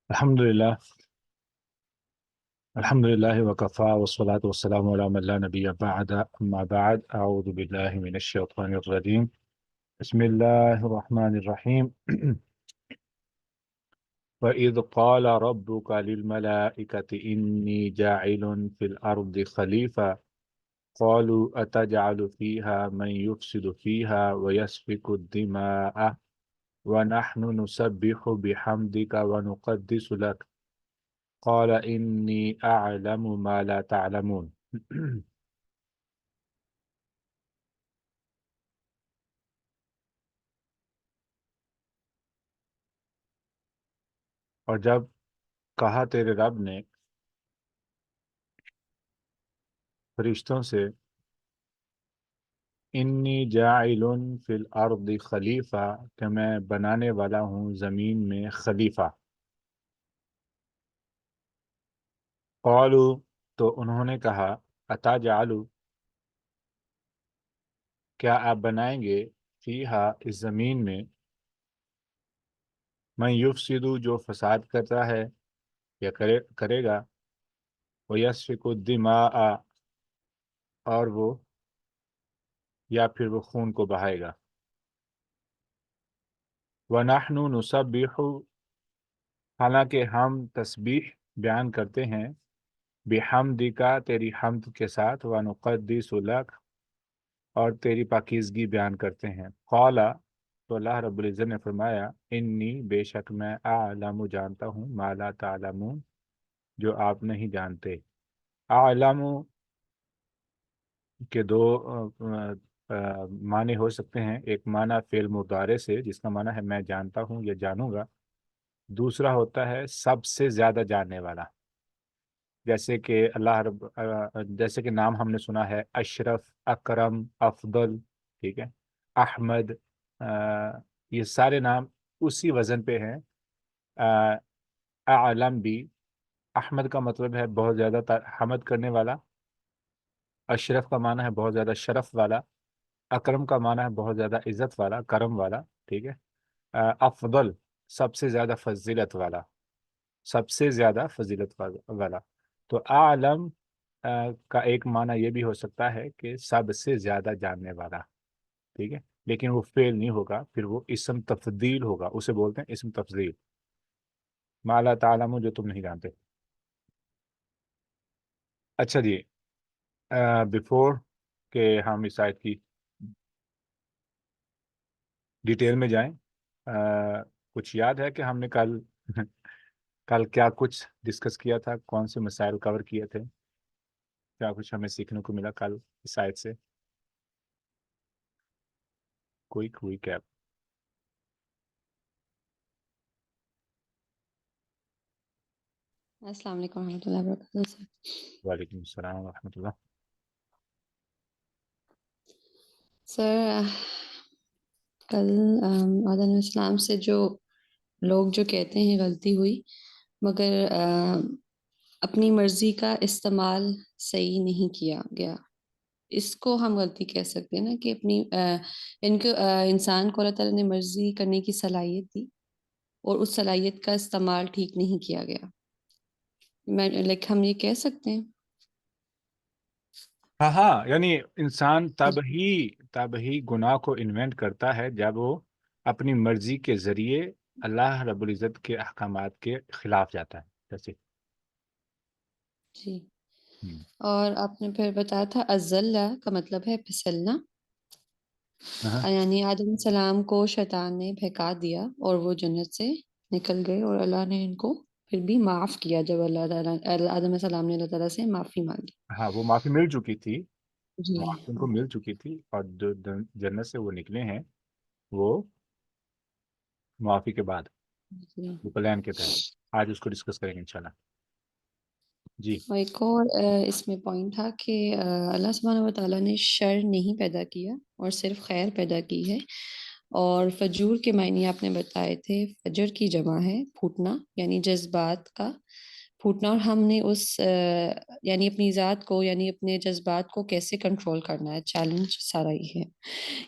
الحمد لله وكفى والصلاة والسلام على من لا نبي بعد أما بعد أعوذ بالله من الشيطان الرجيم بسم الله الرحمن الرحيم وإذ قال ربك للملائكة إني جاعل في الأرض خليفة قالوا أتجعل فيها من يفسد فيها ويسفك الدماء ونحن نسبح بحمدك ونقدس لك قال إني أعلم ما لا تعلمون اور جب کہا تیرے رب نے فرشتوں سے انی جاعل فی الارض خلیفہ کہ میں بنانے والا ہوں زمین میں خلیفہ، قالوا تو انہوں نے کہا اتجعل کیا آپ بنائیں گے فیہا اس زمین میں من یفسد جو فساد کرتا ہے یا کرے گا، ویسفک الدماء اور وہ یا پھر وہ خون کو بہائے گا، ونحن نسبح حالانکہ ہم تسبیح بیان کرتے ہیں بحمدکا تیری حمد کے ساتھ، ونقدس لک اور تیری پاکیزگی بیان کرتے ہیں، قال تو اللہ رب العزت نے فرمایا انی بے شک میں اعلم جانتا ہوں ما لا تعلمون جو آپ نہیں جانتے۔ اعلم کے دو معنی ہو سکتے ہیں، ایک معنی فعل مضارع سے جس کا معنی ہے میں جانتا ہوں یا جانوں گا، دوسرا ہوتا ہے سب سے زیادہ جاننے والا، جیسے کہ جیسے کہ نام ہم نے سنا ہے اشرف، اکرم، افضل، ٹھیک ہے، احمد، یہ سارے نام اسی وزن پہ ہیں۔ اعلم بھی، احمد کا مطلب ہے بہت زیادہ حمد کرنے والا، اشرف کا معنی ہے بہت زیادہ شرف والا، اکرم کا معنی ہے بہت زیادہ عزت والا، کرم والا، ٹھیک ہے، افضل سب سے زیادہ فضیلت والا، سب سے زیادہ فضیلت والا۔ تو عالم کا ایک معنی یہ بھی ہو سکتا ہے کہ سب سے زیادہ جاننے والا، ٹھیک ہے، لیکن وہ فعل نہیں ہوگا، پھر وہ اسم تفضیل ہوگا، اسے بولتے ہیں اسم تفضیل، ما لا تعلمون جو تم نہیں جانتے۔ اچھا جی، بیفور کہ ہم اس آیت کی ڈیٹیل میں جائیں، کچھ یاد ہے کہ ہم نے کل کل کیا کچھ ڈسکس کیا تھا، کون سے مسائل کور کیے تھے، کیا کچھ ہمیں سیکھنے کو ملا کل اس آیت سے؟ Quick recap. السلام علیکم ورحمۃ اللہ وبرکاتہ سر۔ وعلیکم السلام ورحمۃ اللہ۔ سر کل آدم علیہ السلام سے جو لوگ جو کہتے ہیں غلطی ہوئی، مگر اپنی مرضی کا استعمال صحیح نہیں کیا گیا، اس کو ہم غلطی کہہ سکتے ہیں نا، کہ اپنی ان کو انسان کو اللہ تعالیٰ نے مرضی کرنے کی صلاحیت دی اور اس صلاحیت کا استعمال ٹھیک نہیں کیا گیا، ہم یہ کہہ سکتے ہیں۔ ہاں ہاں، یعنی انسان تب ہی گناہ کو انوینٹ کرتا ہے جب وہ اپنی مرضی کے ذریعے اللہ رب العزت کے احکامات کے خلاف جاتا ہے، جیسے جی، اور آپ نے پھر بتایا تھا ازلہ کا مطلب ہے پھسلنا، یعنی آدم علیہ السلام کو شیطان نے بہکا دیا اور وہ جنت سے نکل گئے، اور اللہ نے ان کو پھر بھی معاف کیا جب اللہ تعالیٰ آدم علیہ السلام نے اللہ تعالیٰ سے معافی مانگی۔ ہاں وہ معافی مل چکی تھی، جی معافی ان کو مل چکی تھی، اور جو جنت سے وہ نکلے ہیں وہ معافی کے بعد، جی، وہ پلان کے تحت، آج اس کو ڈسکس کریں گے انشاءاللہ۔ جی اور ایک اور اس میں پوائنٹ تھا کہ اللہ سبحانہ و تعالیٰ نے شر نہیں پیدا کیا اور صرف خیر پیدا کی ہے، اور فجور کے معنی آپ نے بتائے تھے، فجر کی جمع ہے پھوٹنا، یعنی جذبات کا پھوٹنا، اور ہم نے اس یعنی اپنی ذات کو، یعنی اپنے جذبات کو کیسے کنٹرول کرنا ہے، چیلنج سارا یہ ہے.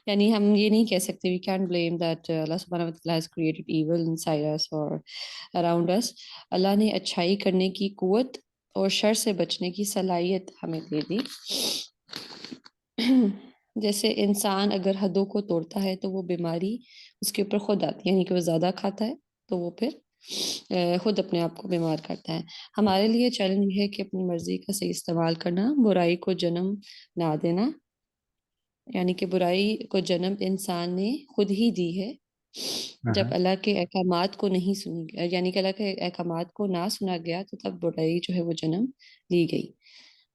یعنی ہم یہ نہیں کہہ سکتے وی کین بلیم دیٹ اللہ سبحانہ و تعالیٰ has created evil inside us or around us. اللہ نے اچھائی کرنے کی قوت اور شر سے بچنے کی صلاحیت ہمیں دے دی. جیسے انسان اگر حدوں کو توڑتا ہے تو وہ بیماری اس کے اوپر خود آتی ہے، یعنی کہ وہ زیادہ کھاتا ہے تو وہ پھر خود اپنے آپ کو بیمار کرتا ہے. ہمارے لیے چیلنج یہ ہے کہ اپنی مرضی کا صحیح استعمال کرنا، برائی کو جنم نہ دینا. یعنی کہ برائی کو جنم انسان نے خود ہی دی ہے جب اللہ کے احکامات کو نہیں سنی گیا، یعنی کہ اللہ کے احکامات کو نہ سنا گیا تو تب برائی جو ہے وہ جنم لی گئی.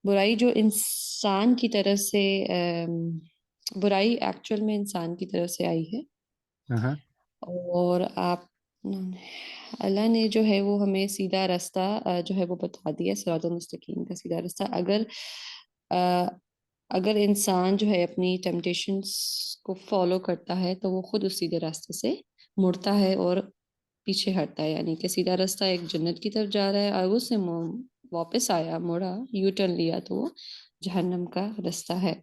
برائی جو انسان کی طرف سے برائی ایکچوئل میں انسان کی طرف سے آئی ہے. اور آپ اللہ نے جو ہے وہ ہمیں سیدھا راستہ جو ہے وہ بتا دیا، صراط المستقیم کا سیدھا راستہ. اگر انسان جو ہے اپنی ٹیمپٹیشنس کو فالو کرتا ہے تو وہ خود اس سیدھے راستے سے مڑتا ہے اور پیچھے ہٹتا ہے. یعنی کہ سیدھا راستہ ایک جنت کی طرف جا رہا ہے، اور اس سے واپس آیا، موڑا، یو ٹرن لیا تو وہ جہنم کا راستہ ہے.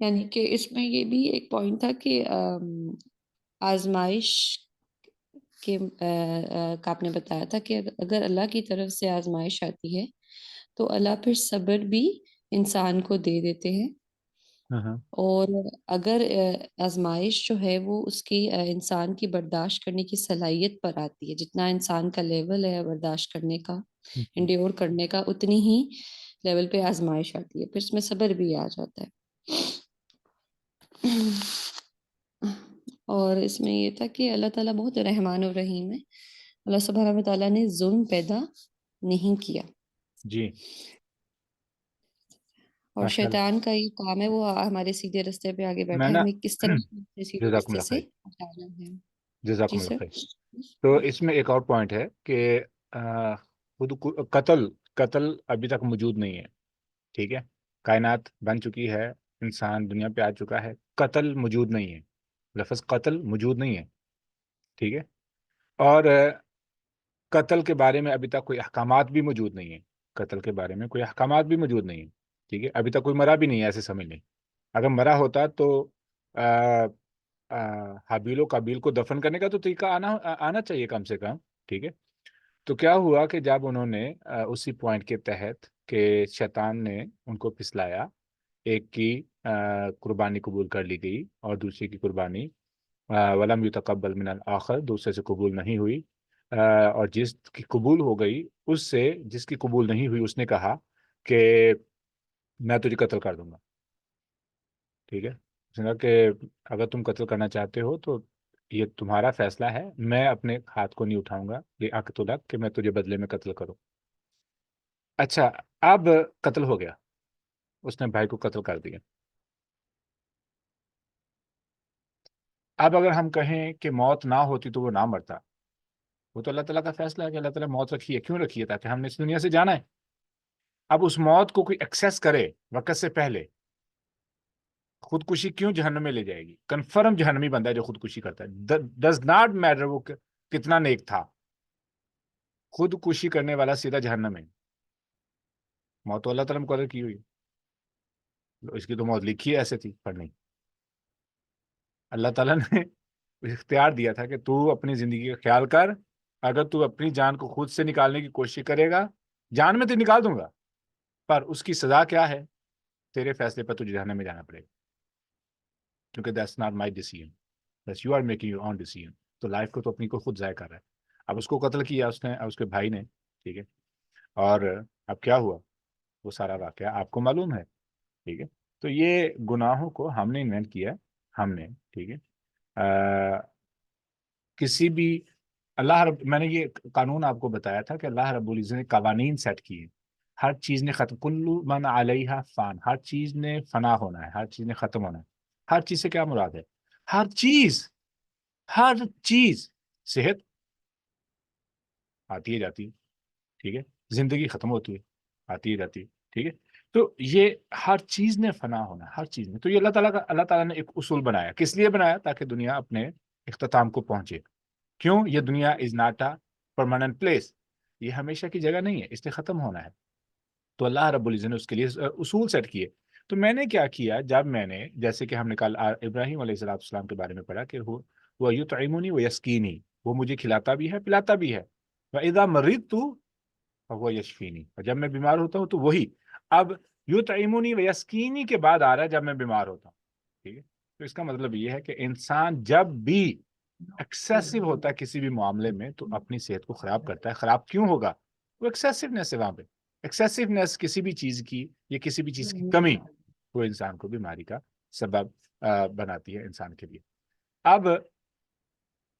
یعنی کہ اس میں یہ بھی ایک پوائنٹ تھا کہ آزمائش کے کا آپ نے بتایا تھا کہ اگر اللہ کی طرف سے آزمائش آتی ہے تو اللہ پھر صبر بھی انسان کو دے دیتے ہیں. اور اگر آزمائش جو ہے وہ اس کی انسان کی برداشت کرنے کی صلاحیت پر آتی ہے، جتنا انسان کا لیول ہے برداشت کرنے کا، انڈیور کرنے کا، اتنی ہی لیول پہ آزمائش آتی ہے، پھر اس میں صبر بھی آ جاتا ہے. اور اس میں یہ تھا کہ اللہ تعالیٰ بہت رحمان و رحیم ہے. اللہ سبحانہ و تعالیٰ نے ظلم پیدا نہیں کیا. جی اور ماشاء اللہ. شیطان کا یہ کام ہے وہ ہمارے سیدھے راستے پہ آگے میں بیٹھا ہے، نا ہمیں کس طرح سیدھے جزاکم راستے اللہ سے خیر. ہٹانا ہے. جزاکم جی اللہ سر. خیر. تو اس میں ایک اور پوائنٹ ہے کہ قتل قتل ابھی تک موجود نہیں ہے. ٹھیک ہے، کائنات بن چکی ہے، انسان دنیا پہ آ چکا ہے، قتل موجود نہیں ہے. لفظ قتل موجود نہیں ہے. ٹھیک ہے، اور قتل کے بارے میں ابھی تک کوئی احکامات بھی موجود نہیں ہیں. قتل کے بارے میں کوئی احکامات بھی موجود نہیں ہیں. ٹھیک ہے، ابھی تک کوئی مرا بھی نہیں ہے ایسے سمجھ لیں. اگر مرا ہوتا تو حابیل و قابیل کو دفن کرنے کا تو طریقہ آنا چاہیے کم سے کم. ٹھیک ہے، تو کیا ہوا کہ جب انہوں نے اسی پوائنٹ کے تحت کہ شیطان نے ان کو پھسلایا، ایک کی قربانی قبول کر لی گئی اور دوسری کی قربانی ولم یتقبل من الآخر، دوسرے سے قبول نہیں ہوئی. اور جس کی قبول ہو گئی اس سے جس کی قبول نہیں ہوئی اس نے کہا کہ میں تجھے قتل کر دوں گا. ٹھیک ہے، اس نے کہا کہ اگر تم قتل کرنا چاہتے ہو تو یہ تمہارا فیصلہ ہے، میں اپنے ہاتھ کو نہیں اٹھاؤں گا یہ عقد لک کہ میں تجھے بدلے میں قتل کروں. اچھا، اب قتل ہو گیا، اس نے بھائی کو قتل کر دیا. اب اگر ہم کہیں کہ موت نہ ہوتی تو وہ نہ مرتا، وہ تو اللہ تعالیٰ کا فیصلہ ہے کہ اللہ تعالیٰ موت رکھی ہے. کیوں رکھی ہے؟ تاکہ ہم نے اس دنیا سے جانا ہے. اب اس موت کو کوئی ایکسیس کرے وقت سے پہلے، خودکشی کیوں جہنم میں لے جائے گی؟ کنفرم جہنمی بندہ ہے جو خودکشی کرتا ہے. ڈز ناٹ میٹر وہ کتنا نیک تھا، خودکشی کرنے والا سیدھا جہنم ہے. موت تو اللہ تعالیٰ نے مقرر کی ہوئی، اس کی تو موت لکھی ہے ایسے تھی پر نہیں. اللہ تعالیٰ نے اختیار دیا تھا کہ تو اپنی زندگی کا خیال کر، اگر تو اپنی جان کو خود سے نکالنے کی کوشش کرے گا، جان میں تو نکال دوں گا، پر اس کی سزا کیا ہے؟ تیرے فیصلے پر تجھے جہنم میں جانا پڑے گا، کیونکہ that's not my decision, that's you are making your own decision. تو لائف کو تو اپنی کو خود ضائع کر رہا ہے. اب اس کو قتل کیا اس نے، اس کے بھائی نے. ٹھیک ہے، اور اب کیا ہوا وہ سارا واقعہ آپ کو معلوم ہے. ٹھیک ہے، تو یہ گناہوں کو ہم نے انوینٹ کیا ہے، ہم نے. ٹھیک ہے، کسی بھی میں نے یہ قانون آپ کو بتایا تھا کہ اللہ رب العزت نے قوانین سیٹ کیے. ہر چیز نے ختم، کلو من علیہا فان، ہر چیز نے فنا ہونا ہے، ہر چیز نے ختم ہونا ہے. ہر چیز سے کیا مراد ہے؟ ہر چیز، ہر چیز. صحت آتی ہے جاتی ہے. ٹھیک ہے، زندگی ختم ہوتی ہے، آتی ہے جاتی ہے. ٹھیک ہے، تو یہ ہر چیز نے فنا ہونا ہے، ہر چیز نے. تو یہ اللہ تعالیٰ نے ایک اصول بنایا. کس لیے بنایا؟ تاکہ دنیا اپنے اختتام کو پہنچے. کیوں؟ یہ دنیا is not a permanent place. یہ ہمیشہ کی جگہ نہیں ہے، اس نے ختم ہونا ہے. تو اللہ رب العزت نے اس کے لیے اصول سیٹ کیے. تو میں نے کیا کیا، جب میں نے جیسے کہ ہم نے کل ابراہیم علیہ السلام کے بارے میں پڑھا کہ وہ یطعمنی و یسقینی، وہ مجھے کھلاتا بھی ہے پلاتا بھی ہے. وَإِذَا مَرِضْتُ فَهُوَ يَشْفِينِ، اور جب میں بیمار ہوتا ہوں تو وہی. اب یطعمنی و یسقینی کے بعد آ رہا ہے جب میں بیمار ہوتا ہوں. ٹھیک ہے، تو اس کا مطلب یہ ہے کہ انسان جب بھی ایکسیسو ہوتا ہے کسی بھی معاملے میں تو اپنی صحت کو خراب کرتا ہے. خراب کیوں ہوگا؟ وہ ایکسیسونیس ہے وہاں پہ. ایکسیسونیس کسی بھی چیز کی یا کسی بھی چیز کی کمی وہ انسان کو بیماری کا سبب بناتی ہے انسان کے لیے. اب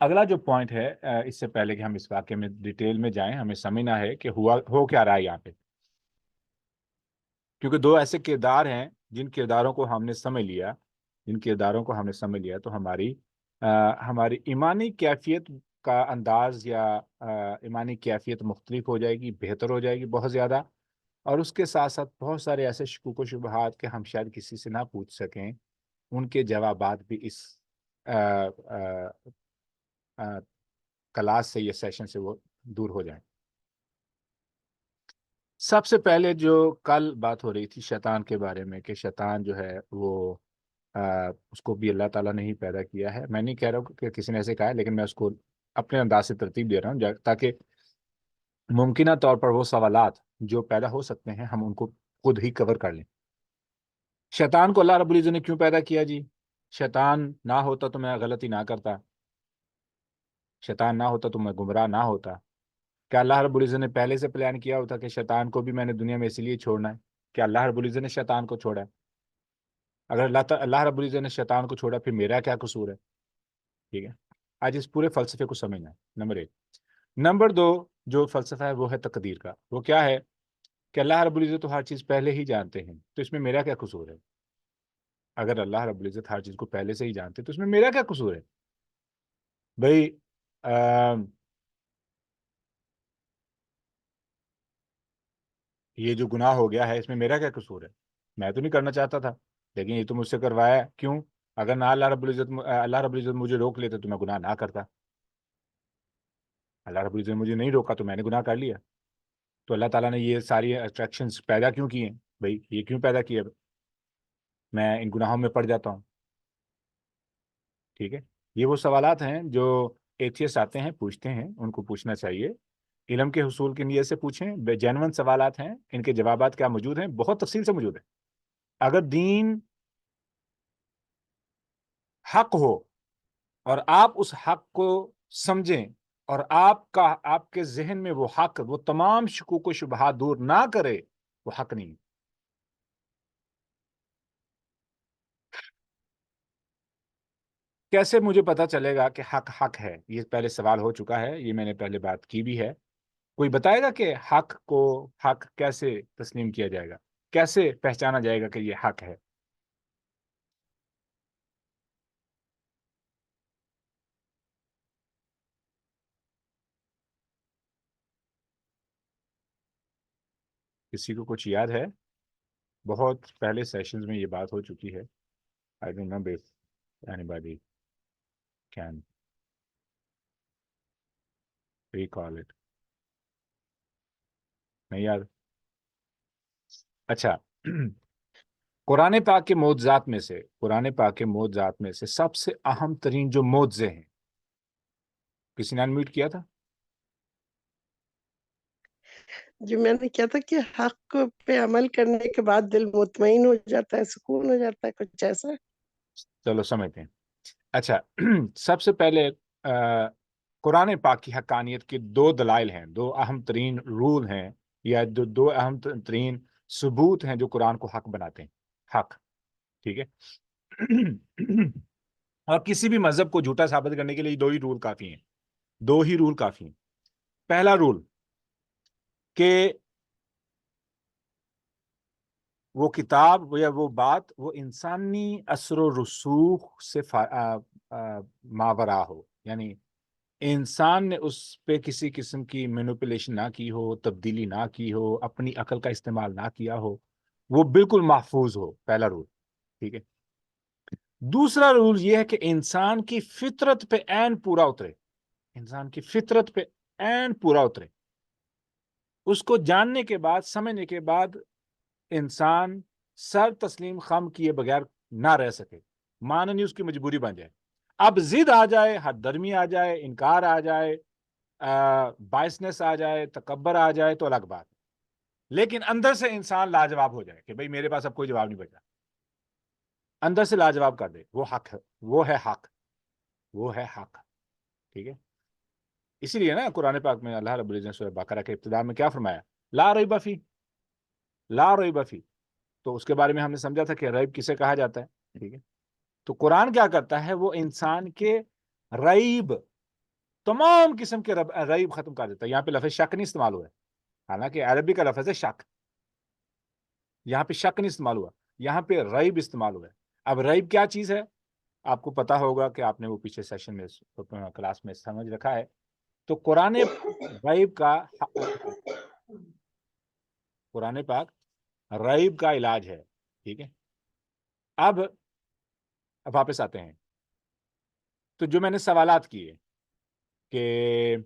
اگلا جو پوائنٹ ہے، اس سے پہلے کہ ہم اس واقعے میں ڈیٹیل میں جائیں، ہمیں سمجھنا ہے کہ ہو کیا رہا ہے یہاں پہ. کیونکہ دو ایسے کردار ہیں جن کرداروں کو ہم نے سمجھ لیا، تو ہماری ایمانی کیفیت کا انداز یا ایمانی کیفیت مختلف ہو جائے گی، بہتر ہو جائے گی بہت زیادہ. اور اس کے ساتھ ساتھ بہت سارے ایسے شکوک و شبہات کہ ہم شاید کسی سے نہ پوچھ سکیں، ان کے جوابات بھی اس کلاس سے یا سیشن سے وہ دور ہو جائیں. سب سے پہلے جو کل بات ہو رہی تھی شیطان کے بارے میں، کہ شیطان جو ہے وہ اس کو بھی اللہ تعالیٰ نے ہی پیدا کیا ہے. میں نہیں کہہ رہا ہوں کہ کسی نے ایسے کہا ہے، لیکن میں اس کو اپنے انداز سے ترتیب دے رہا ہوں تاکہ ممکنہ طور پر وہ سوالات جو پیدا ہو سکتے ہیں ہم ان کو خود ہی کور کر لیں. شیطان کو اللہ رب العزت نے کیوں پیدا کیا جی؟ شیطان نہ ہوتا تو میں غلطی نہ کرتا، شیطان نہ ہوتا تو میں گمراہ نہ ہوتا. کیا اللہ رب العزت نے پہلے سے پلان کیا ہوتا کہ شیطان کو بھی میں نے دنیا میں اسی لیے چھوڑنا ہے؟ کیا اللہ رب العزت نے شیطان کو چھوڑا ہے؟ اگر اللہ رب العزت نے شیطان کو چھوڑا پھر میرا کیا قصور ہے؟ ٹھیک ہے، آج اس پورے فلسفے کو سمجھنا ہے، نمبر 1. نمبر 2، جو فلسفہ ہے وہ ہے تقدیر کا. وہ کیا ہے کہ اللہ رب العزت تو ہر چیز پہلے ہی جانتے ہیں، تو اس میں میرا کیا قصور ہے؟ اگر اللہ رب العزت ہر چیز کو پہلے سے ہی جانتے تو اس میں میرا کیا قصور ہے بھائی؟ یہ جو گناہ ہو گیا ہے اس میں میرا کیا قصور ہے؟ میں تو نہیں کرنا چاہتا تھا، لیکن یہ تو مجھ سے کروایا ہے. کیوں؟ اگر نہ اللہ رب العزت مجھے روک لیتے تو میں گناہ نہ کرتا. اللہ رب العزت نے مجھے نہیں روکا تو میں نے گناہ کر لیا. تو اللہ تعالیٰ نے یہ ساری اٹریکشنز پیدا کیوں کی ہیں بھائی؟ یہ کیوں پیدا کیا؟ میں ان گناہوں میں پڑ جاتا ہوں. ٹھیک ہے، یہ وہ سوالات ہیں جو ایتھیسٹ آتے ہیں پوچھتے ہیں، ان کو پوچھنا چاہیے. علم کے حصول کی نیت سے پوچھیں، بے جینون سوالات ہیں. ان کے جوابات کیا موجود ہیں؟ بہت تفصیل سے موجود ہیں. اگر دین حق ہو اور آپ اس حق کو سمجھیں اور آپ کے ذہن میں وہ حق، وہ تمام شکوک و شبہات دور نہ کرے، وہ حق نہیں. کیسے مجھے پتا چلے گا کہ حق حق ہے؟ یہ پہلے سوال ہو چکا ہے، یہ میں نے پہلے بات کی بھی ہے. کوئی بتائے گا کہ حق کو حق کیسے تسلیم کیا جائے گا، کیسے پہچانا جائے گا کہ یہ حق ہے؟ کسی کو کچھ یاد ہے؟ بہت پہلے سیشنز میں یہ بات ہو چکی ہے. I don't know if anybody can recall it. نہیں یاد؟ اچھا. قرآن پاک کے معجزات میں سے سب سے اہم ترین جو معجزے ہیں، کسی نے انمیوٹ کیا تھا؟ جو میں نے کیا تھا کہ حق پہ عمل کرنے کے بعد دل مطمئن ہو جاتا ہے، سکون ہو جاتا ہے، کچھ ایسا. چلو سمجھتے ہیں. اچھا، سب سے پہلے قرآن پاک کی حقانیت کے 2 دلائل ہیں، 2 اہم ترین رول ہیں، یا 2 اہم ترین ثبوت ہیں جو قرآن کو حق بناتے ہیں. حق، ٹھیک ہے. اور کسی بھی مذہب کو جھوٹا ثابت کرنے کے لیے 2 ہی رول کافی ہیں. 2 ہی رول کافی ہیں. پہلا رول کہ وہ کتاب یا وہ بات وہ انسانی اثر و رسوخ سے ماورا ہو، یعنی انسان نے اس پہ کسی قسم کی مینوپولیشن نہ کی ہو، تبدیلی نہ کی ہو، اپنی عقل کا استعمال نہ کیا ہو، وہ بالکل محفوظ ہو. پہلا رول، ٹھیک ہے. دوسرا رول یہ ہے کہ انسان کی فطرت پہ عین پورا اترے. انسان کی فطرت پہ عین پورا اترے. اس کو جاننے کے بعد سمجھنے کے بعد انسان سر تسلیم خم کیے بغیر نہ رہ سکے، ماننی اس کی مجبوری بن جائے. اب ضد آ جائے، حد درمی آ جائے، انکار آ جائے، بائسنس آ جائے، تکبر آ جائے تو الگ بات. لیکن اندر سے انسان لاجواب ہو جائے کہ بھئی میرے پاس اب کوئی جواب نہیں بچا، اندر سے لاجواب کر دے، وہ حق ہے، وہ ہے حق، وہ ہے حق. ٹھیک ہے. اسی لیے نا قرآن پاک میں اللہ رب العزت نے سورہ بقرہ کے ابتدا میں کیا فرمایا؟ لا ریب فی، لا ریب فی. تو اس کے بارے میں ہم نے سمجھا تھا کہ ریب کسے کہا جاتا ہے. ٹھیک ہے. تو قرآن کیا کرتا ہے؟ وہ انسان کے ریب، تمام قسم کے ریب ختم کر دیتا ہے. یہاں پہ لفظ شک نہیں استعمال ہوا ہے، حالانکہ عربی کا لفظ ہے شک، یہاں پہ شک نہیں استعمال ہوا، یہاں پہ ریب استعمال ہوا ہے. اب ریب کیا چیز ہے؟ آپ کو پتا ہوگا کہ آپ نے وہ پیچھے سیشن میں کلاس میں سمجھ رکھا ہے. تو قرآن ریب کا، قرآن پاک ریب کا علاج ہے. ٹھیک ہے. اب واپس آتے ہیں. تو جو میں نے سوالات کیے کہ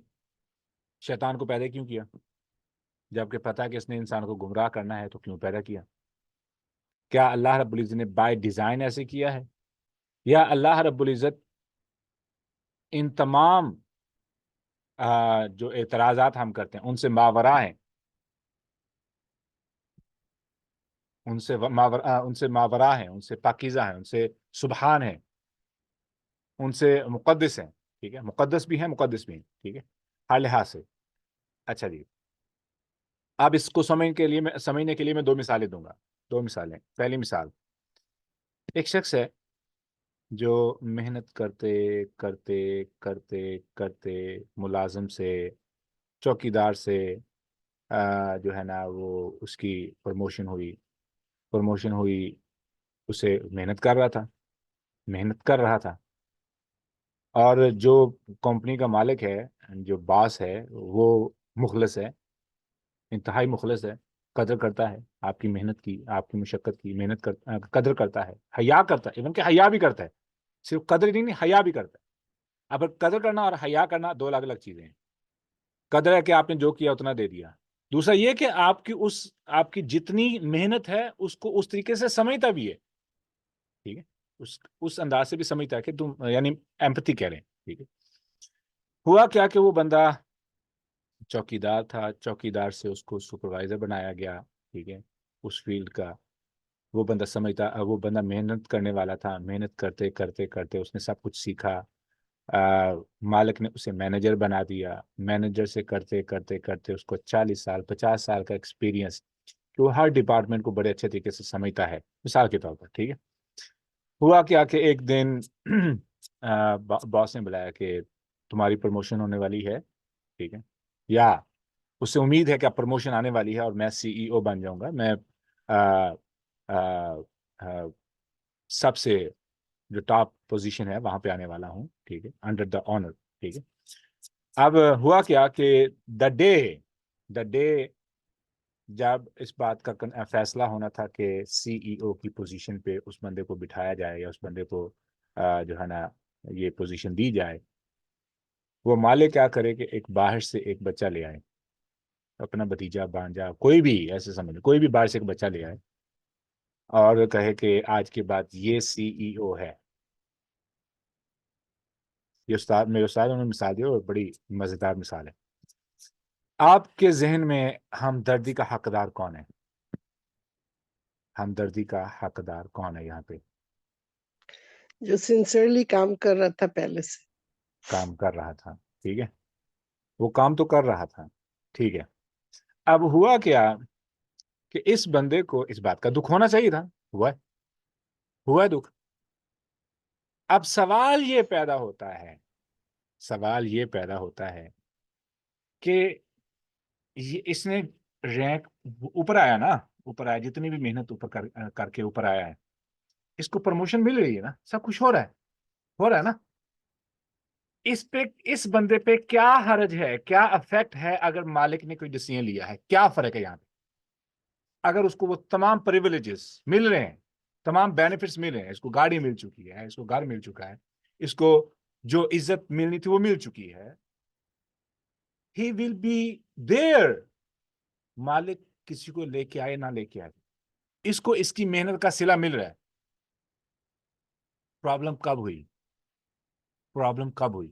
شیطان کو پیدا کیوں کیا، جبکہ پتا کہ اس نے انسان کو گمراہ کرنا ہے، تو کیوں پیدا کیا؟ کیا اللہ رب العزت نے بائی ڈیزائن ایسے کیا ہے، یا اللہ رب العزت ان تمام جو اعتراضات ہم کرتے ہیں ان سے ماورا ہیں، ان سے ماورا ہیں، ان سے پاکیزہ ہیں، ان سے سبحان ہیں، ان سے مقدس ہیں. ٹھیک ہے. مقدس بھی ہیں، مقدس بھی ہیں. ٹھیک ہے. ہر لحاظ سے. اچھا جی، اب اس کو سمجھنے کے لیے میں 2 مثالیں دوں گا. 2 مثالیں. پہلی مثال، ایک شخص ہے جو محنت کرتے کرتے کرتے کرتے ملازم سے، چوکیدار سے جو ہے نا وہ اس کی پروموشن ہوئی، اسے محنت کر رہا تھا. اور جو کمپنی کا مالک ہے، جو باس ہے، وہ مخلص ہے، انتہائی مخلص ہے، قدر کرتا ہے آپ کی محنت کی، آپ کی مشقت کی. قدر کرتا ہے، حیا کرتا ہے، ایون کہ حیا بھی کرتا ہے. صرف قدر ہی نہیں، حیا بھی کرتا ہے. اب قدر کرنا اور حیا کرنا 2 الگ الگ چیزیں ہیں. قدر ہے کہ آپ نے جو کیا اتنا دے دیا. دوسرا یہ کہ آپ کی جتنی محنت ہے اس کو اس طریقے سے سمجھتا بھی ہے. ٹھیک ہے. اس انداز سے بھی سمجھتا ہے کہ تم یعنی ایمپتھی کہہ رہے ہیں. ٹھیک ہے. ہوا کیا کہ وہ بندہ چوکیدار تھا، چوکیدار سے اس کو سپروائزر بنایا گیا. ٹھیک ہے. اس فیلڈ کا وہ بندہ محنت کرنے والا تھا. محنت کرتے کرتے کرتے اس نے سب کچھ سیکھا. مالک نے اسے مینیجر بنا دیا. مینیجر سے کرتے کرتے کرتے اس کو 40 سال 50 سال کا ایکسپیرینس، کہ وہ ہر ڈپارٹمنٹ کو بڑے اچھے طریقے سے سمجھتا ہے، مثال کے طور پر. ٹھیک ہے. ہوا کیا کہ ایک دن باس نے بلایا کہ تمہاری پروموشن ہونے والی ہے. ٹھیک ہے. یا اس سے امید ہے کہ اب پروموشن آنے والی ہے اور میں CEO بن جاؤں گا، میں سب سے جو ٹاپ پوزیشن ہے وہاں پہ آنے والا ہوں. ٹھیک ہے. Under the owner. ٹھیک ہے. اب ہوا کیا کہ دا ڈے جب اس بات کا فیصلہ ہونا تھا کہ CEO کی پوزیشن پہ اس بندے کو بٹھایا جائے یا اس بندے کو جو ہے نا یہ پوزیشن دی جائے، وہ مالک کیا کرے کہ ایک باہر سے ایک بچہ لے آئے، اپنا بھتیجا بانجا کوئی بھی، ایسے سمجھ، کوئی بھی باہر سے ایک بچہ لے آئے اور کہے کہ آج کے بعد یہ CEO ہے. یہ میرے استاد انہوں نے مثال دی اور بڑی مزیدار مثال ہے. آپ کے ذہن میں ہمدردی کا حقدار کون ہے؟ ہمدردی کا حقدار کون ہے یہاں پہ؟ جو سنسیئرلی کام کر رہا تھا، پہلے سے کام کر رہا تھا. ٹھیک ہے. وہ کام تو کر رہا تھا. ٹھیک ہے. اب ہوا کیا کہ اس بندے کو اس بات کا دکھ ہونا چاہیے تھا. ہوا ہے دکھ. اب سوال یہ پیدا ہوتا ہے کہ اس نے رینک اوپر آیا، جتنی بھی محنت اوپر کر کے اوپر آیا ہے، اس کو پروموشن مل رہی ہے نا، سب کچھ ہو رہا ہے نا. اس بندے پہ کیا حرج ہے، کیا افیکٹ ہے اگر مالک نے کوئی ڈیسیژن لیا ہے؟ کیا فرق ہے یہاں پہ؟ اگر اس کو وہ تمام پریویلیجز مل رہے ہیں، تمام بینیفٹس مل رہے ہیں، اس کو گاڑی مل چکی ہے، اس کو گھر مل چکا ہے، اس کو جو عزت ملنی تھی وہ مل چکی ہے، he will be there مالک کسی کو لے کے آئے نہ لے کے آئے، اس کو اس کی محنت کا صلہ مل رہا ہے. پرابلم کب ہوئی؟ پرابلم کب ہوئی؟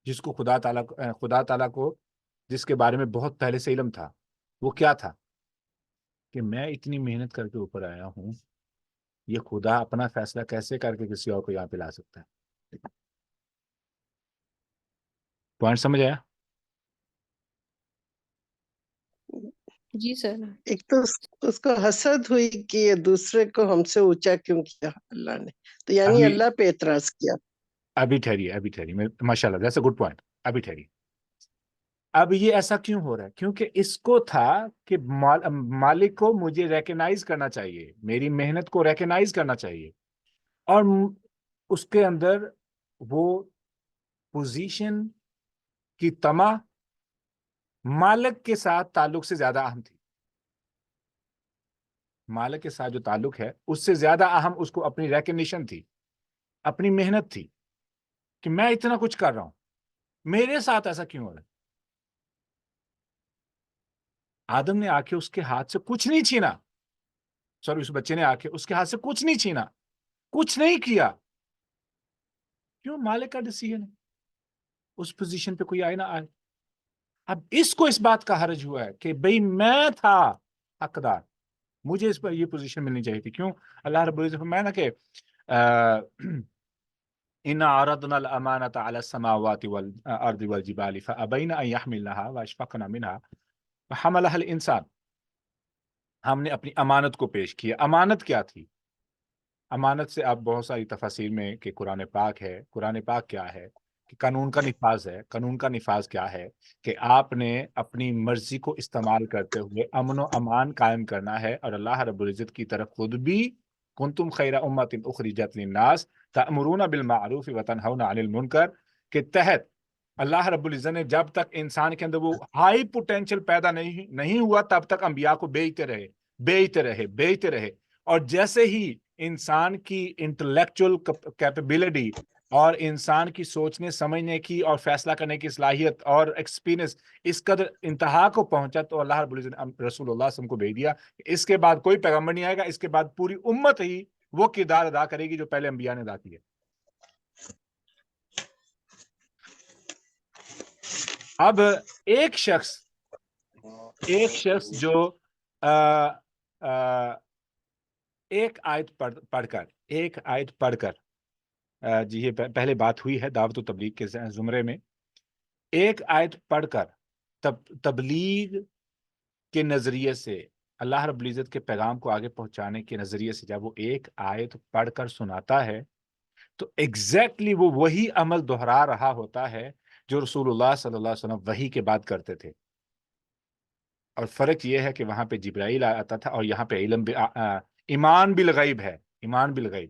جس کو خدا تعالیٰ کو جس کے بارے میں بہت پہلے سے علم تھا، وہ کیا تھا کہ میں اتنی محنت کر کے اوپر آیا ہوں، یہ خدا اپنا فیصلہ کیسے کر کے کسی اور کو یہاں پہ لا سکتا ہے؟ پوائنٹ سمجھ آیا؟ جی سر. ایک تو اس کو حسد ہوئی کہ یہ دوسرے کو ہم سے اونچا کیوں کیا اللہ نے، تو یعنی ابھی اللہ پہ اعتراض کیا. ابھی ٹھہریے ماشاء اللہ، دیٹس اے گڈ پوائنٹ. ابھی ٹھہریے. اب یہ ایسا کیوں ہو رہا ہے؟ کیونکہ اس کو تھا کہ مالک کو مجھے ریکگنائز کرنا چاہیے، میری محنت کو ریکگنائز کرنا چاہیے، اور اس کے اندر وہ پوزیشن کی تما مالک کے ساتھ تعلق سے زیادہ اہم تھی. مالک کے ساتھ جو تعلق ہے اس سے زیادہ اہم اس کو اپنی ریکگنیشن تھی، اپنی محنت تھی، کہ میں اتنا کچھ کر رہا ہوں، میرے ساتھ ایسا کیوں ہو رہا ہے؟ آدم نے آ کے اس کے ہاتھ سے کچھ نہیں چھینا، سوری اس بچے نے آ کے اس کے ہاتھ سے کچھ نہیں چھینا، کچھ نہیں کیا. کیوں؟ مالک کا ڈیسیژن ہے، اس پوزیشن پہ کوئی آئے نہ آئے. اب اس کو اس بات کا حرج ہوا ہے کہ بھئی میں تھا حقدار، مجھے اس پر یہ پوزیشن ملنی چاہیے تھی. کیوں؟ اللہ رب العزت فرمایا نا کہ اِنَّا عَرَضْنَا الْأَمَانَةَ عَلَى السَّمَاوَاتِ وَالْأَرْضِ وَالْجِبَالِ فَأَبَيْنَ أَن يَحْمِلْنَهَا وَأَشْفَقْنَ مِنْهَا وَحَمَلَهَا الْإِنسَانُ. ہم نے اپنی امانت کو پیش کیا. امانت کیا تھی؟ امانت سے آپ بہت ساری تفاصیر میں کہ قرآن پاک ہے. قرآن پاک کیا ہے؟ کہ قانون کا نفاذ ہے. قانون کا نفاذ کیا ہے؟ کہ آپ نے اپنی مرضی کو استعمال کرتے ہوئے امن و امان قائم کرنا ہے. اور اللہ رب العزت کی طرف خود بھی کنتم خیر امت اخرجت للناس تأمرون بالمعروف وتنہون عن المنکر کے تحت اللہ رب العزت نے جب تک انسان کے اندر وہ ہائی پوٹینشل پیدا نہیں ہوا تب تک انبیاء کو بیچتے رہے. اور جیسے ہی انسان کی انٹلیکچول کیپیبلٹی اور انسان کی سوچنے سمجھنے کی اور فیصلہ کرنے کی صلاحیت اور ایکسپیرینس اس قدر انتہا کو پہنچا تو اللہ رب العزت نے رسول اللہ صلی اللہ علیہ وسلم کو بھیج دیا. اس کے بعد کوئی پیغمبر نہیں آئے گا، اس کے بعد پوری امت ہی وہ کردار ادا کرے گی جو پہلے انبیاء نے ادا کیا. اب ایک شخص جو ایک آیت پڑھ کر جی یہ پہلے بات ہوئی ہے دعوت و تبلیغ کے زمرے میں، ایک آیت پڑھ کر تبلیغ کے نظریے سے اللہ رب العزت کے پیغام کو آگے پہنچانے کے نظریے سے جب وہ ایک آیت پڑھ کر سناتا ہے تو ایگزیکٹلی وہ وہی عمل دہرا رہا ہوتا ہے جو رسول اللہ صلی اللہ علیہ وسلم وحی کے بعد کرتے تھے. اور فرق یہ ہے کہ وہاں پہ جبرائیل آتا تھا اور یہاں پہ ایمان بالغیب ہے، ایمان بالغیب.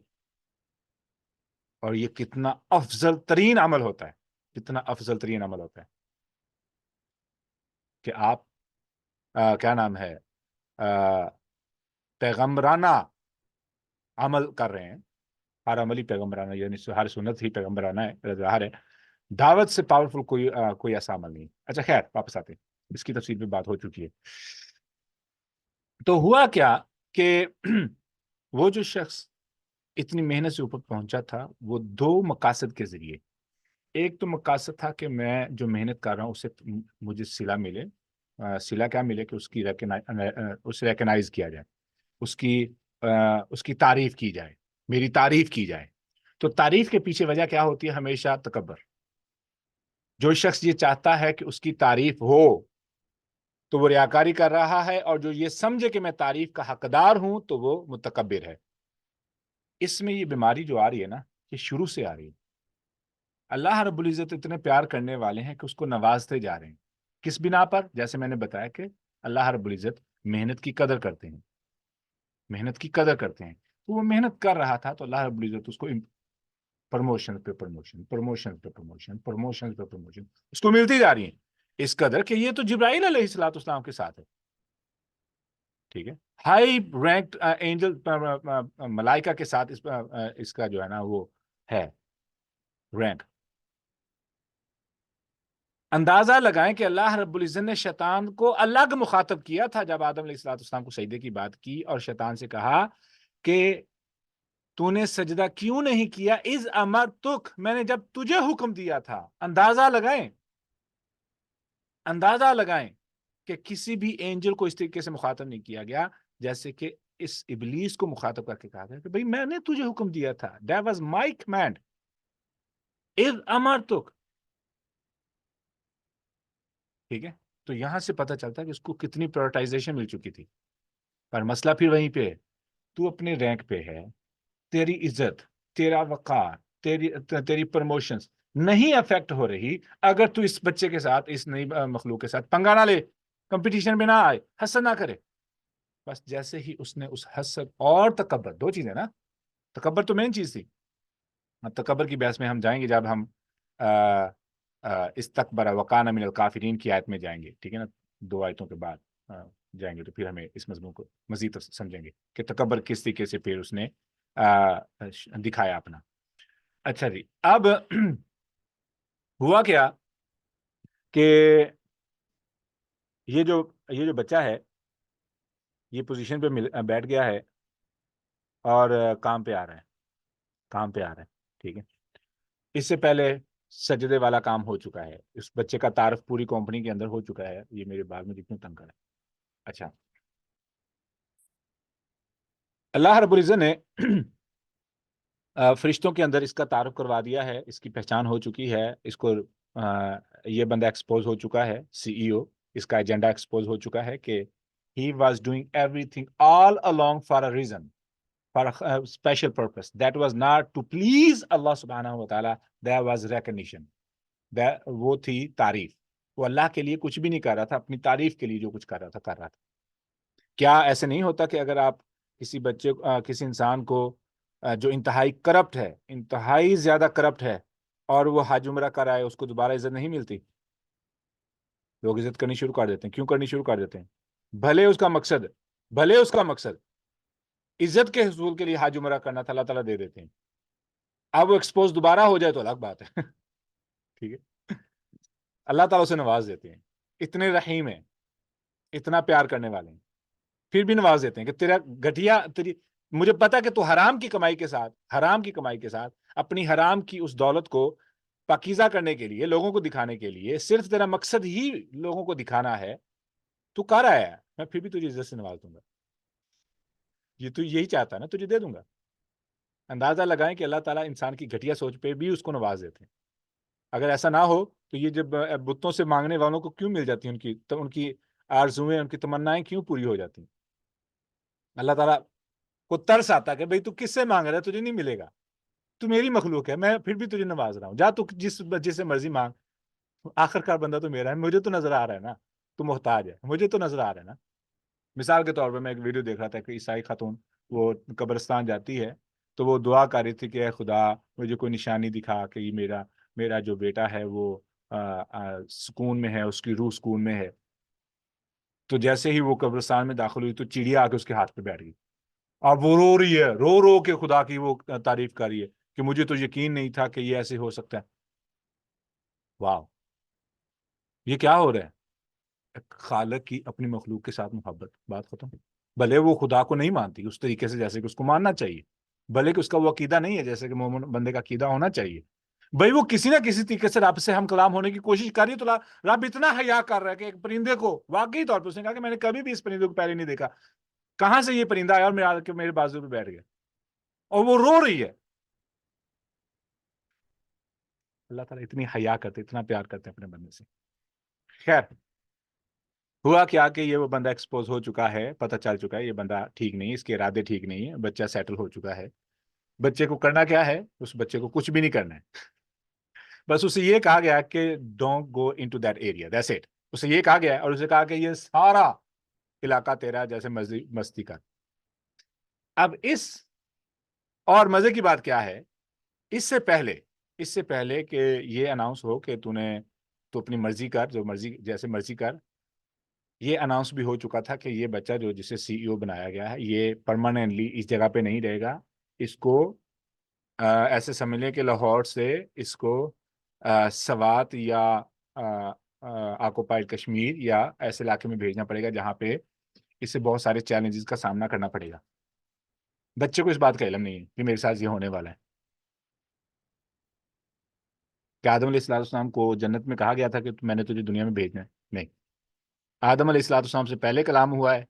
اور یہ کتنا افضل ترین عمل ہوتا ہے، کتنا افضل ترین عمل ہوتا ہے کہ آپ کیا نام ہے پیغمبرانہ عمل کر رہے ہیں. ہر عمل ہی پیغمبرانہ، یعنی ہر سنت ہی پیغمبرانہ ہے، ظاہر ہے. دعوت سے پاورفل کوئی ایسا عمل نہیں. اچھا خیر واپس آتے ہیں، اس کی تفصیل پہ بات ہو چکی ہے. تو ہوا کیا کہ وہ جو شخص اتنی محنت سے اوپر پہنچا تھا وہ دو مقاصد کے ذریعے، ایک تو مقاصد تھا کہ میں جو محنت کر رہا ہوں اسے مجھے صلہ ملے. صلہ کیا ملے؟ کہ اسے ریکگنائز کیا جائے، اس کی تعریف کی جائے، میری تعریف کی جائے. تو تعریف کے پیچھے وجہ کیا ہوتی ہے؟ ہمیشہ تکبر. جو شخص یہ چاہتا ہے کہ اس کی تعریف ہو تو وہ ریاکاری کر رہا ہے، اور جو یہ سمجھے کہ میں تعریف کا حقدار ہوں تو وہ متکبر ہے. اس میں یہ بیماری جو آ رہی ہے نا، یہ شروع سے آ رہی ہے. اللہ رب العزت اتنے پیار کرنے والے ہیں کہ اس کو نوازتے جا رہے ہیں. کس بنا پر؟ جیسے میں نے بتایا کہ اللہ رب العزت محنت کی قدر کرتے ہیں، محنت کی قدر کرتے ہیں. تو وہ محنت کر رہا تھا تو اللہ رب العزت اس کو پروموشن پہ پروموشن، پروموشن پہ پروموشن، پروموشن پہ پروموشن اس کو ملتی جا رہی ہیں. اس قدر کہ یہ تو جبرائیل علیہ الصلوۃ والسلام کے ساتھ ہے. ٹھیک ہے، ہائی رینکڈ اینجل ملائکہ کے ساتھ اس کا جو ہے نا وہ ہے رینک. اندازہ لگائیں کہ اللہ رب العزت نے شیطان کو الگ مخاطب کیا تھا جب آدم علیہ السلام کو سجدے کی بات کی، اور شیطان سے کہا کہ تو نے سجدہ کیوں نہیں کیا اذ امرتک، میں نے جب تجھے حکم دیا تھا۔ اندازہ لگائیں کہ کسی بھی اینجل کو اس طریقے سے مخاطب نہیں کیا گیا جیسے کہ اس ابلیس کو مخاطب کر کے کہا تھا کہ بھئی میں نے تجھے حکم دیا تھا، that was my command اذ امرتک، ٹھیک ہے۔ تو یہاں سے پتہ چلتا ہے کہ اس کو کتنی پرائورٹائزیشن مل چکی تھی، پر مسئلہ پھر وہیں پہ ہے، تو اپنے رینک پہ ہے، تیری عزت، تیرا وقار، تیری پروموشنز نہیں افیکٹ ہو رہی اگر تو اس بچے کے ساتھ، اس نئی مخلوق کے ساتھ پنگا نہ لے، کمپٹیشن میں نہ آئے، حسد نہ کرے۔ بس جیسے ہی اس نے اس حسد اور تکبر، دو چیزیں نا، تکبر تو مین چیز تھی، تکبر کی بحث میں ہم جائیں گے جب ہم استکبر وکان من الکافرین کی آیت میں جائیں گے، ٹھیک ہے نا، 2 آیتوں کے بعد جائیں گے تو پھر ہمیں اس مضمون کو مزید سمجھیں گے کہ تکبر کس طریقے سے پھر اس نے دکھایا اپنا۔ اچھا جی، اب ہوا کیا کہ یہ جو بچہ ہے یہ پوزیشن پہ بیٹھ گیا ہے اور کام پہ آ رہا ہے، ٹھیک ہے۔ اس سے پہلے سجدے والا کام ہو چکا ہے، اس بچے کا تعارف پوری کمپنی کے اندر ہو چکا ہے۔ یہ میرے بال میں کتنے تنگ کر ہے۔ اچھا، اللہ رب العزت نے فرشتوں کے اندر اس کا تعارف کروا دیا ہے، اس کی پہچان ہو چکی ہے، اس کو یہ بندہ ایکسپوز ہو چکا ہے، سی ای او، اس کا ایجنڈا ایکسپوز ہو چکا ہے کہ he was doing everything all along for a reason, for a special purpose. That was not to please Allah subhanahu wa ta'ala, there was recognition. وہ تھی تعریف، وہ اللہ کے لیے کچھ بھی نہیں کر رہا تھا، اپنی تعریف کے لیے جو کچھ کر رہا تھا۔ کیا ایسے نہیں ہوتا کہ اگر آپ کسی بچے کسی انسان کو جو انتہائی کرپٹ ہے، انتہائی زیادہ کرپٹ ہے، اور وہ حج عمرہ کرائے، اس کو دوبارہ عزت نہیں ملتی؟ لوگ عزت کرنی شروع کر دیتے ہیں۔ کیوں کرنی شروع کر دیتے ہیں؟ بھلے اس کا مقصد عزت کے حصول کے لیے حج عمرہ کرنا تھا، اللہ تعالیٰ دے دیتے ہیں۔ اب وہ ایکسپوز دوبارہ ہو جائے تو الگ بات ہے، ٹھیک ہے۔ اللہ تعالیٰ اسے نواز دیتے ہیں، اتنے رحیم ہیں، اتنا پیار کرنے والے ہیں، پھر بھی نواز دیتے ہیں کہ تیرا گھٹیا، مجھے پتا کہ تو حرام کی کمائی کے ساتھ اپنی حرام کی اس دولت کو پاکیزہ کرنے کے لیے، لوگوں کو دکھانے کے لیے، صرف تیرا مقصد ہی لوگوں کو دکھانا ہے، تو کر آیا ہے، میں پھر بھی تجھے عزت سے نواز دوں گا، یہ تو یہی چاہتا ہے نا، تجھے دے دوں گا۔ اندازہ لگائیں کہ اللہ تعالیٰ انسان کی گھٹیا سوچ پہ بھی اس کو نواز دیتے ہیں۔ اگر ایسا نہ ہو تو یہ جب بتوں سے مانگنے والوں کو کیوں مل جاتی ہیں، ان کی آرزویں، ان کی تمنائیں کیوں پوری ہو جاتی ہیں؟ اللہ تعالیٰ کو ترس آتا کہ بھئی تو کس سے مانگ رہا ہے، تجھے نہیں ملے گا، تو میری مخلوق ہے، میں پھر بھی تجھے نواز رہا ہوں، جا تو جس سے مرضی مانگ، آخر کار بندہ تو میرا ہے، مجھے تو نظر آ رہا ہے نا تو محتاج ہے، مجھے تو نظر آ رہا ہے نا۔ مثال کے طور پر میں ایک ویڈیو دیکھ رہا تھا کہ عیسائی خاتون وہ قبرستان جاتی ہے تو وہ دعا کر رہی تھی کہ اے خدا مجھے کوئی نشانی دکھا کہ یہ میرا جو بیٹا ہے وہ سکون میں ہے، اس کی روح سکون میں ہے۔ تو جیسے ہی وہ قبرستان میں داخل ہوئی تو چڑیا آ کے اس کے ہاتھ پہ بیٹھ گئی، اور وہ رو رہی ہے، رو کے خدا کی وہ تعریف کر رہی ہے کہ مجھے تو یقین نہیں تھا کہ یہ ایسے ہو سکتا ہے۔ واو، یہ کیا ہو رہا ہے؟ خالق کی اپنی مخلوق کے ساتھ محبت، بات ختم۔ بھلے وہ خدا کو نہیں مانتی اس طریقے سے جیسے کہ اس کو ماننا چاہیے، بھلے کہ اس کا وہ عقیدہ نہیں ہے جیسے کہ مومن بندے کا عقیدہ ہونا چاہیے، بھائی وہ کسی نہ کسی طریقے سے رب سے ہم کلام ہونے کی کوشش کر رہی ہے، تو رب اتنا حیا کر رہا ہے کہ ایک پرندے کو، واقعی طور پر اس نے کہا کہ میں نے کبھی بھی اس پرندے کو پہلے نہیں دیکھا، کہاں سے یہ پرندہ آیا اور میرے بازو پہ بیٹھ گیا، اور وہ رو رہی ہے۔ اللہ تعالیٰ اتنی حیا کرتے، اتنا پیار کرتے اپنے بندے سے۔ خیر، ہوا کیا کہ یہ وہ بندہ ایکسپوز ہو چکا ہے، پتہ چل چکا ہے یہ بندہ ٹھیک نہیں، اس کے ارادے ٹھیک نہیں ہے، بچہ سیٹل ہو چکا ہے۔ بچے کو کرنا کیا ہے؟ اس بچے کو کچھ بھی نہیں کرنا ہے، بس اسے یہ کہا گیا کہ don't go into that area, that's it. اسے یہ کہا گیا اور اسے کہا کہ یہ سارا علاقہ تیرا، جیسے مستی کر۔ اب اور مزے کی بات کیا ہے، اس سے پہلے کہ یہ اناؤنس ہو کہ تو اپنی مرضی کر، جیسے مرضی کر، یہ اناؤنس بھی ہو چکا تھا کہ یہ بچہ جو جسے سی ای او بنایا گیا ہے یہ پرماننٹلی اس جگہ پہ نہیں رہے گا، اس کو ایسے سمجھ لیں کہ لاہور سے اس کو سوات یا آکوپائڈ کشمیر یا ایسے علاقے میں بھیجنا پڑے گا جہاں پہ اسے بہت سارے چیلنجز کا سامنا کرنا پڑے گا. بچے کو اس بات کا علم نہیں ہے کہ میرے ساتھ یہ ہونے والا ہے. کہ آدم علیہ السلام کو جنت میں کہا گیا تھا کہ میں نے تجھے دنیا میں بھیجنا ہے؟ نہیں. آدم علیہ السلام سے پہلے کلام ہوا ہے.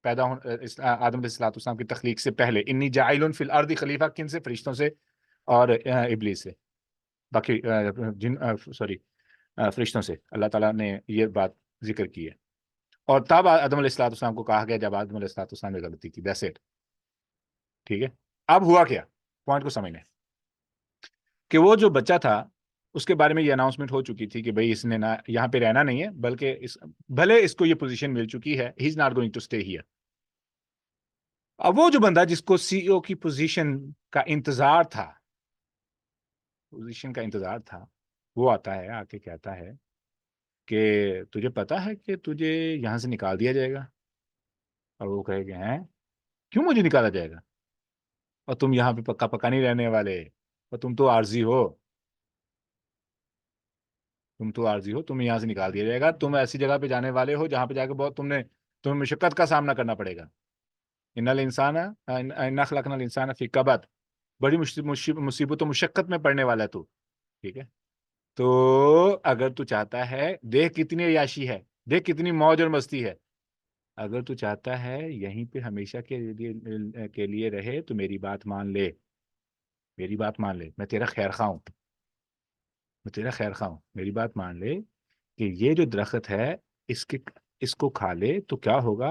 آدم علیہ السلام کی تخلیق سے پہلے انی جاعل فی الارض خلیفہ، کن سے؟ فرشتوں سے اور ابلیس سے. باقی فرشتوں سے اللہ تعالیٰ نے یہ بات ذکر کی ہے. اور تب آدم علیہ السلام کو کہا گیا جب آدم علیہ السلام نے غلطی کی. That's it. ٹھیک ہے. اب ہوا کیا؟ پوائنٹ کو سمجھنے کہ وہ جو بچہ تھا اس کے بارے میں یہ اناؤنسمنٹ ہو چکی تھی کہ بھئی اس نے نہ یہاں پہ رہنا نہیں ہے، بلکہ بھلے اس کو یہ پوزیشن مل چکی ہے، he is not going to stay here. اب وہ جو بندہ جس کو سی او کی پوزیشن کا انتظار تھا، وہ آتا ہے، آ کے کہتا ہے کہ تجھے پتا ہے کہ تجھے یہاں سے نکال دیا جائے گا. اور وہ کہے کہ ہیں کیوں مجھے نکالا جائے گا؟ اور تم یہاں پہ پکا پکا نہیں رہنے والے، اور تم تو عارضی ہو، تمہیں یہاں سے نکال دیا جائے گا. تم ایسی جگہ پہ جانے والے ہو جہاں پہ جا کے بہت تمہیں مشقت کا سامنا کرنا پڑے گا. انا خلقنا الانسان فی کبد، بڑی مصیبت و مشقت میں پڑنے والا ہے تو. ٹھیک ہے. تو اگر تو چاہتا ہے، دیکھ کتنی عیاشی ہے، دیکھ کتنی موج اور مستی ہے. اگر تو چاہتا ہے یہیں پہ ہمیشہ کے لیے رہے تو میری بات مان لے، میں تیرا خیر خواہ ہوں، میری بات مان لے کہ یہ جو درخت ہے اس کو کھا لے تو کیا ہوگا؟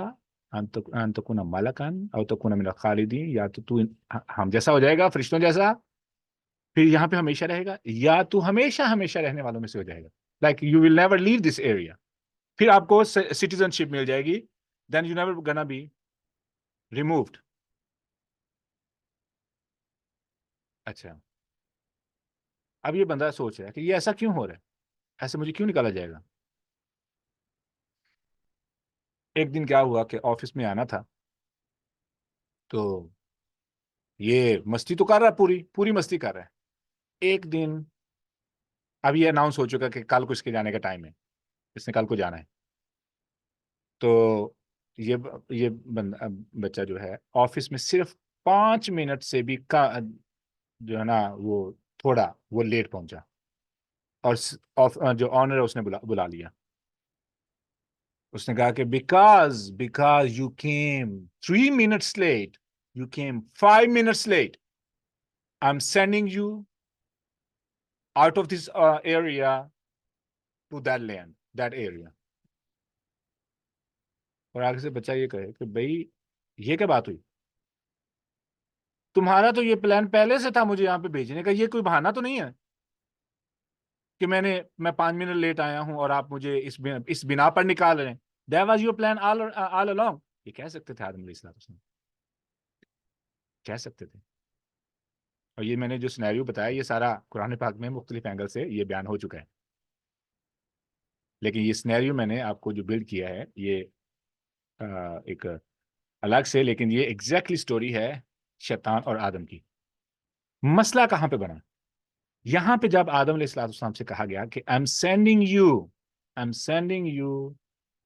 ان تکون ملکن او تکون من الخالدین، یا تو ہم جیسا ہو جائے گا، فرشتوں جیسا، پھر یہاں پہ ہمیشہ رہے گا، یا تو ہمیشہ رہنے والوں میں سے ہو جائے گا. Like you will never leave this area. پھر آپ کو سٹیزن شپ مل جائے گی. Then you never gonna be removed. اچھا، اب یہ بندہ سوچ رہا ہے کہ یہ ایسا کیوں ہو رہا ہے، ایسے مجھے کیوں نکالا جائے گا. ایک دن کیا ہوا کہ آفس میں آنا تھا تو یہ مستی تو کر رہا ہے، پوری مستی کر رہا ہے. ایک دن اب یہ اناؤنس ہو چکا کہ کل کو اس کے جانے کا ٹائم ہے، اس نے کل کو جانا ہے. تو یہ بچہ جو ہے آفس میں صرف 5 منٹ سے بھی جو ہے نا وہ لیٹ پہنچا، اور جو آنر ہے اس نے بلا لیا. اس نے کہا کہ because you came 3 minutes late, you came 5 minutes late, I'm sending you out of this area to that area. اور آگے سے بچہ یہ کہے کہ بھئی یہ کیا بات ہوئی، تمہارا تو یہ پلان پہلے سے تھا مجھے یہاں پہ بھیجنے کا، یہ کوئی بہانہ تو نہیں ہے کہ میں 5 منٹ لیٹ آیا ہوں اور آپ مجھے اس بنا پر نکال رہے ہیں. That was your plan all along. یہ کہہ سکتے تھے آدم علیہ السلام، کہہ سکتے تھے. اور یہ میں نے جو سینیریو بتایا یہ سارا قرآن پاک میں مختلف اینگل سے یہ بیان ہو چکا ہے. لیکن یہ سینیریو میں نے آپ کو جو بلڈ کیا ہے یہ ایک الگ سے، لیکن یہ ایگزیکٹلی سٹوری ہے شیطان اور آدم کی. مسئلہ کہاں پہ بنا؟ یہاں پہ جب آدم علیہ السلام سے کہا گیا کہ I'm sending you,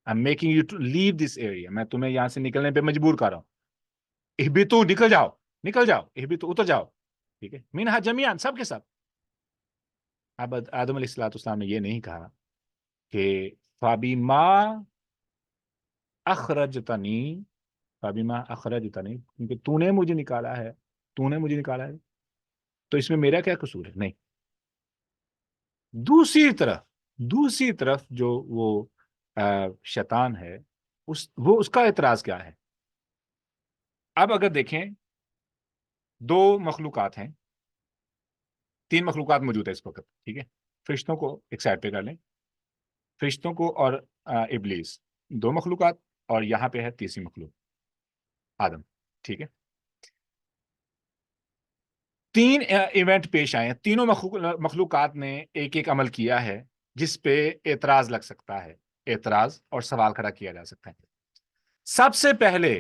I'm making you to leave this area، میں تمہیں یہاں سے نکلنے پہ مجبور کر رہا ہوں. اہبطوا، نکل جاؤ، اہبطوا، اتر جاؤ. ٹھیک ہے، منہا جمیعا، سب کے سب. اب آدم علیہ السلام نے یہ نہیں کہا کہ فَبِمَا أَخْرَجْتَنِي، کیونکہ تو نے مجھے نکالا ہے، تو اس میں میرا کیا قصور ہے. نہیں. دوسری طرف جو وہ شیطان ہے اس کا اعتراض کیا ہے؟ اب اگر دیکھیں 2 مخلوقات ہیں، 3 مخلوقات موجود ہے اس وقت. ٹھیک ہے، فرشتوں کو ایک سائڈ پہ کر لیں، فرشتوں کو اور ابلیس 2 مخلوقات، اور یہاں پہ ہے تیسری مخلوق آدم. ٹھیک ہے، 3 ایونٹ پیش آئے ہیں، تینوں مخلوقات نے ایک عمل کیا ہے جس پہ اعتراض لگ سکتا ہے، اعتراض اور سوال کھڑا کیا جا سکتا ہے. سب سے پہلے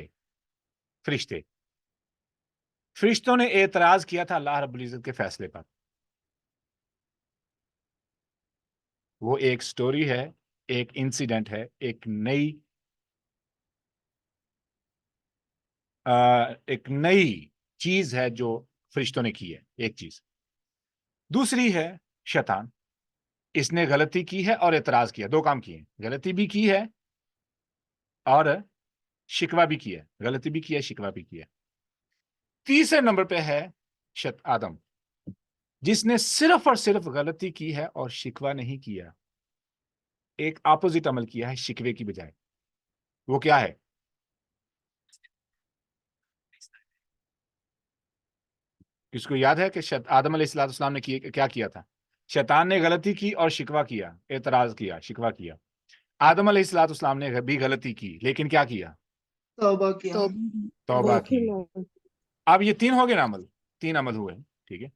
فرشتوں نے اعتراض کیا تھا اللہ رب العزت کے فیصلے پر. وہ ایک سٹوری ہے ایک انسیڈنٹ ہے، ایک نئی چیز ہے جو فرشتوں نے کی ہے، ایک چیز۔ دوسری ہے شیطان، اس نے غلطی کی ہے اور اعتراض کیا، دو کام کیے ہیں، غلطی بھی کی ہے اور شکوہ بھی کیا ہے، غلطی بھی کی ہے، شکوہ بھی کیا ہے۔ تیسرے نمبر پہ ہے آدم، جس نے صرف اور صرف غلطی کی ہے اور شکوہ نہیں کیا، ایک اپوزٹ عمل کیا ہے شکوے کی بجائے۔ وہ کیا ہے؟ کس کو یاد ہے کہ آدم علیہ السلام نے کیا کیا تھا؟ شیطان نے غلطی کی اور شکوہ کیا، اعتراض کیا، شکوہ کیا۔ آدم علیہ السلام نے بھی غلطی کی، لیکن کیا کیا؟ توبہ کیا۔ تو توبہ کی۔ اب یہ تین ہو گئے نا عمل، تین عمل ہوئے، ٹھیک ہے۔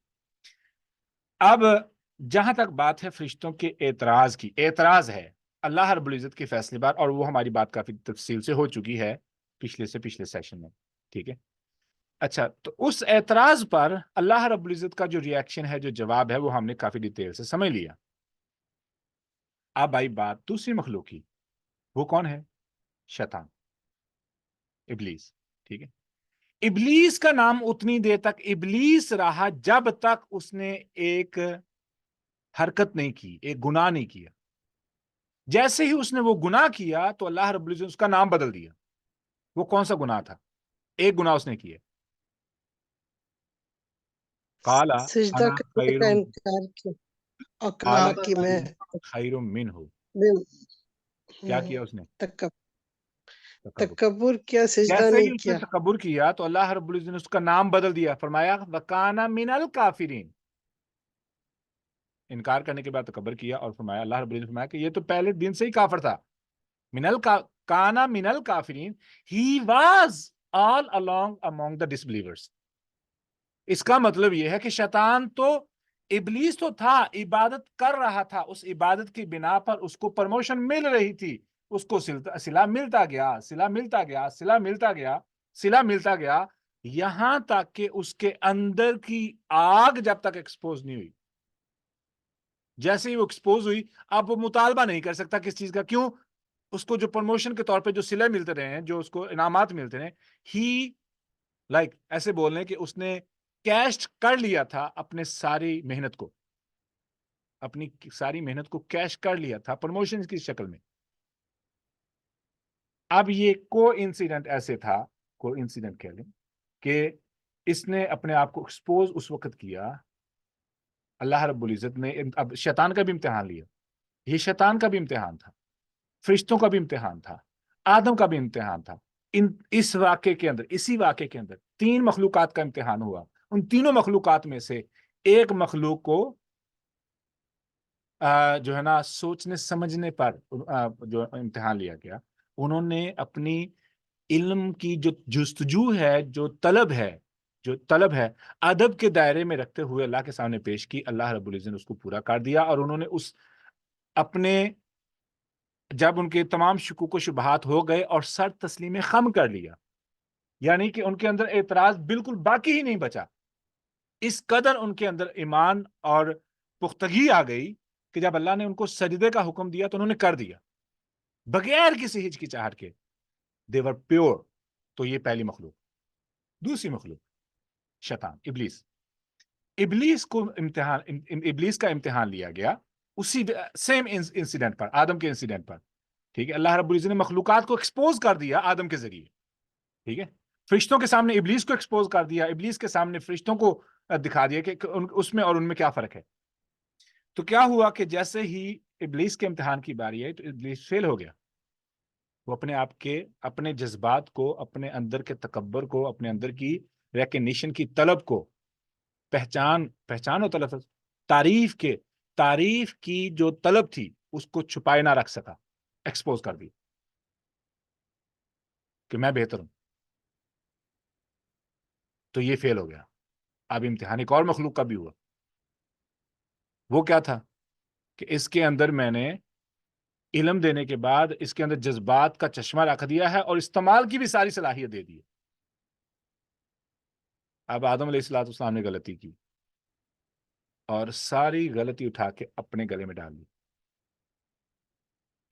اب جہاں تک بات ہے فرشتوں کے اعتراض کی، اعتراض ہے اللہ رب العزت کے فیصلے پر، اور وہ ہماری بات کافی تفصیل سے ہو چکی ہے پچھلے سیشن میں، ٹھیک ہے۔ اچھا، تو اس اعتراض پر اللہ رب العزت کا جو ریاکشن ہے، جو جواب ہے، وہ ہم نے کافی ڈیٹیل سے سمجھ لیا۔ اب آئی بات دوسری مخلوق کی، وہ کون ہے؟ شیطان، ابلیس، ٹھیک ہے۔ ابلیس کا نام اتنی دیر تک ابلیس رہا جب تک اس نے ایک حرکت نہیں کی، ایک گناہ نہیں کیا۔ جیسے ہی اس نے وہ گناہ کیا تو اللہ رب العزت اس کا نام بدل دیا۔ وہ کون سا گناہ تھا؟ ایک گناہ اس نے کیا، قالا سجدہ انا کرنے خیر کا انکار کیا اور کہا کہ میں خیر منہ، کیا کیا اس نے؟ تکبر۔ تکبر کیا، سجدہ جیسے ہی نہیں اس نے کیا۔ تکبر کیا تو اللہ رب العزت نے اس کا نام بدل دیا، فرمایا وَكَانَ مِنَ الْكَافِرِينَ۔ انکار کرنے کے بعد تکبر کیا، اور فرمایا، اللہ رب العزت نے فرمایا کہ یہ تو پہلے دن سے ہی کافر تھا۔ کانا من الکافرین، he was all along among the disbelievers۔ اس کا مطلب یہ ہے کہ شیطان تو، ابلیس تو تھا، عبادت کر رہا تھا، اس عبادت کی بنا پر اس کو پروموشن مل رہی تھی، اس کو صلہ ملتا گیا، صلہ ملتا گیا، صلہ ملتا گیا، صلہ ملتا گیا، یہاں تک کہ اس کے اندر کی آگ جب تک ایکسپوز نہیں ہوئی۔ جیسے ہی وہ ایکسپوز ہوئی، اب وہ مطالبہ نہیں کر سکتا کس چیز کا، کیوں؟ اس کو جو پروموشن کے طور پہ جو صلے ملتے رہے ہیں، جو اس کو انعامات ملتے رہے، ہی ایسے بول رہے ہیں کہ اس نے کیش کر لیا تھا اپنی ساری محنت کو کیش کر لیا تھا پروموشن کی شکل میں۔ اب یہ کو انسیڈنٹ ایسے تھا، کو انسیڈنٹ کہہ لیں کہ اس نے اپنے آپ کو ایکسپوز اس وقت کیا، اللہ رب العزت نے اب شیطان کا بھی امتحان لیا، یہ شیطان کا بھی امتحان تھا، فرشتوں کا بھی امتحان تھا، آدم کا بھی امتحان تھا۔ اسی واقعے کے اندر تین مخلوقات کا امتحان ہوا۔ ان تینوں مخلوقات میں سے ایک مخلوق کو جو ہے نا سوچنے سمجھنے پر جو امتحان لیا گیا، انہوں نے اپنی علم کی جو جستجو ہے، جو طلب ہے ادب کے دائرے میں رکھتے ہوئے اللہ کے سامنے پیش کی، اللہ رب العزت نے اس کو پورا کر دیا، اور انہوں نے جب ان کے تمام شکوک و شبہات ہو گئے اور سر تسلیم خم کر لیا، یعنی کہ ان کے اندر اعتراض بالکل باقی ہی نہیں بچا، اس قدر ان کے اندر ایمان اور پختگی آ گئی کہ جب اللہ نے ان کو سجدے کا حکم دیا تو انہوں نے کر دیا بغیر کسی ہچکچاہٹ کے، they were pure۔ تو یہ پہلی مخلوق۔ دوسری مخلوق شیطان، ابلیس کا امتحان لیا گیا اسی سیم انسیڈنٹ پر، آدم کے انسیڈنٹ پر، ٹھیک ہے۔ اللہ رب العزت نے مخلوقات کو ایکسپوز کر دیا آدم کے ذریعے، ٹھیک ہے۔ فرشتوں کے سامنے ابلیس کو ایکسپوز کر دیا، ابلیس کے سامنے فرشتوں کو دکھا دیا کہ اس میں اور ان میں کیا فرق ہے۔ تو کیا ہوا کہ جیسے ہی ابلیس کے امتحان کی باری آئی تو ابلیس فیل ہو گیا۔ وہ اپنے جذبات کو، اپنے اندر کے تکبر کو، اپنے اندر کی ریکگنیشن کی طلب کو، پہچان و طلب، تعریف کی جو طلب تھی اس کو چھپائے نہ رکھ سکا، ایکسپوز کر دی کہ میں بہتر ہوں، تو یہ فیل ہو گیا۔ اب امتحان ایک اور مخلوق کا بھی ہوا، وہ کیا تھا کہ اس کے اندر میں نے علم دینے کے بعد اس کے اندر جذبات کا چشمہ رکھ دیا ہے اور استعمال کی بھی ساری صلاحیت دے دی ہے۔ اب آدم علیہ السلام نے غلطی کی اور ساری غلطی اٹھا کے اپنے گلے میں ڈال دی۔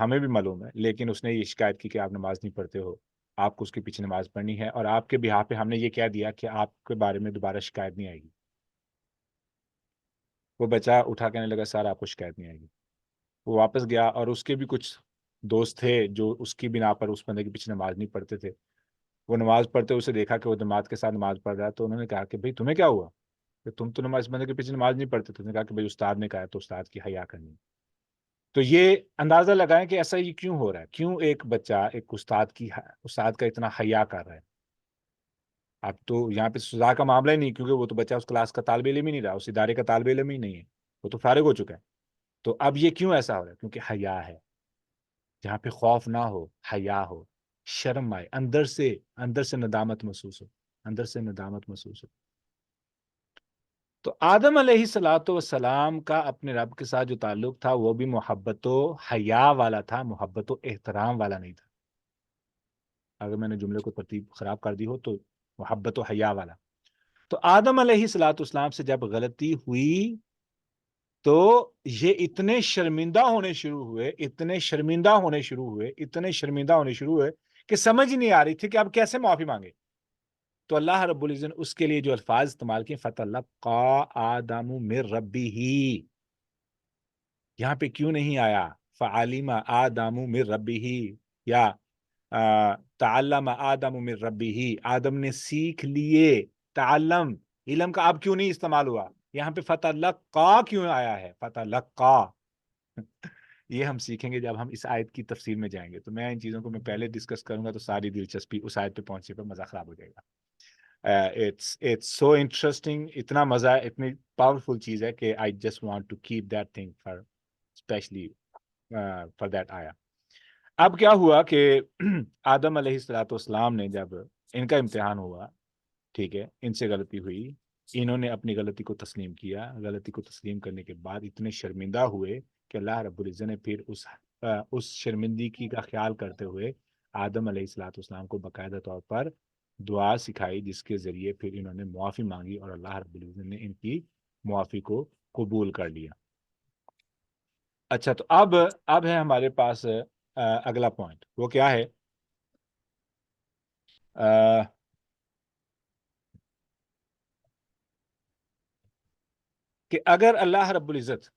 ہمیں بھی معلوم ہے، لیکن اس نے یہ شکایت کی کہ آپ نماز نہیں پڑھتے ہو، آپ کو اس کے پیچھے نماز پڑھنی ہے، اور آپ کے بہاف پہ ہم نے یہ کہہ دیا کہ آپ کے بارے میں دوبارہ شکایت نہیں آئے گی۔ وہ بچہ اٹھا کہنے لگا سر آپ کو شکایت نہیں آئے گی۔ وہ واپس گیا، اور اس کے بھی کچھ دوست تھے جو اس کی بنا پر اس بندے کے پیچھے نماز نہیں پڑھتے تھے، وہ نماز پڑھتے اسے دیکھا کہ وہ جماعت کے ساتھ نماز پڑھ رہا ہے، تو انہوں نے کہا کہ بھئی تمہیں کیا ہوا کہ تم تو نماز، اس بندے کے پیچھے نماز نہیں پڑھتے؟ تو اس نے کہا کہ بھئی استاد نے کہا ہے تو استاد کی حیا کرنی ہے۔ تو یہ اندازہ لگائیں کہ ایسا یہ کیوں ہو رہا ہے، کیوں ایک بچہ ایک استاد کا اتنا حیا کر رہا ہے۔ اب تو یہاں پہ سزا کا معاملہ ہی نہیں، کیونکہ وہ تو بچہ اس کلاس کا طالب علم ہی نہیں رہا، اس ادارے کا طالب علم ہی نہیں ہے، وہ تو فارغ ہو چکا ہے۔ تو اب یہ کیوں ایسا ہو رہا ہے؟ کیونکہ حیا ہے، جہاں پہ خوف نہ ہو، حیا ہو، شرم آئے، اندر سے ندامت محسوس ہو، اندر سے ندامت محسوس ہو۔ تو آدم علیہ الصلوۃ والسلام کا اپنے رب کے ساتھ جو تعلق تھا وہ بھی محبت و حیا والا تھا، محبت و احترام والا نہیں تھا۔ اگر میں نے جملے کو ترتیب خراب کر دی ہو تو محبت و حیا والا۔ تو آدم علیہ الصلوۃ والسلام سے جب غلطی ہوئی تو یہ اتنے شرمندہ ہونے شروع ہوئے، اتنے شرمندہ ہونے شروع ہوئے، اتنے شرمندہ ہونے شروع ہوئے کہ سمجھ نہیں آ رہی تھی کہ اب کیسے معافی مانگے۔ تو اللہ رب العزت نے اس کے لیے جو الفاظ استعمال کیے، فَتَلَقَّىٰ آدَمُ مِن رَبِّهِ، یہاں پہ کیوں نہیں آیا فَعَلِمَ آدَمُ مِن رَبِّهِ یا تعلم آدم من ربه، آدم نے سیکھ لیے، تعلم علم کا اب کیوں نہیں استعمال ہوا، یہاں پہ فتلقا کیوں آیا ہے، فتلقا۔ یہ ہم سیکھیں گے جب ہم اس آیت کی تفسیر میں جائیں گے، تو میں ان چیزوں کو میں پہلے ڈسکس کروں گا تو ساری دلچسپی اس آیت پہ پہنچنے پہ مزہ خراب ہو جائے گا۔ it's so interesting، اتنا مزہ ہے، اتنی پاورفل چیز ہے کہ I just want to keep that thing for especially for that آیا۔ اب کیا ہوا کہ آدم علیہ الصلوۃ والسلام نے جب ان کا امتحان ہوا، ٹھیک ہے، ان سے غلطی ہوئی، انہوں نے اپنی غلطی کو تسلیم کیا، غلطی کو تسلیم کرنے کے بعد اتنے شرمندہ ہوئے کہ اللہ رب العزت نے پھر اس شرمندگی کا خیال کرتے ہوئے آدم علیہ الصلوۃ والسلام کو باقاعدہ طور پر دعا سکھائی، جس کے ذریعے پھر انہوں نے معافی مانگی اور اللہ رب العزت نے ان کی معافی کو قبول کر لیا۔ اچھا، تو اب ہے ہمارے پاس اگلا پوائنٹ، وہ کیا ہے؟ کہ اگر اللہ رب العزت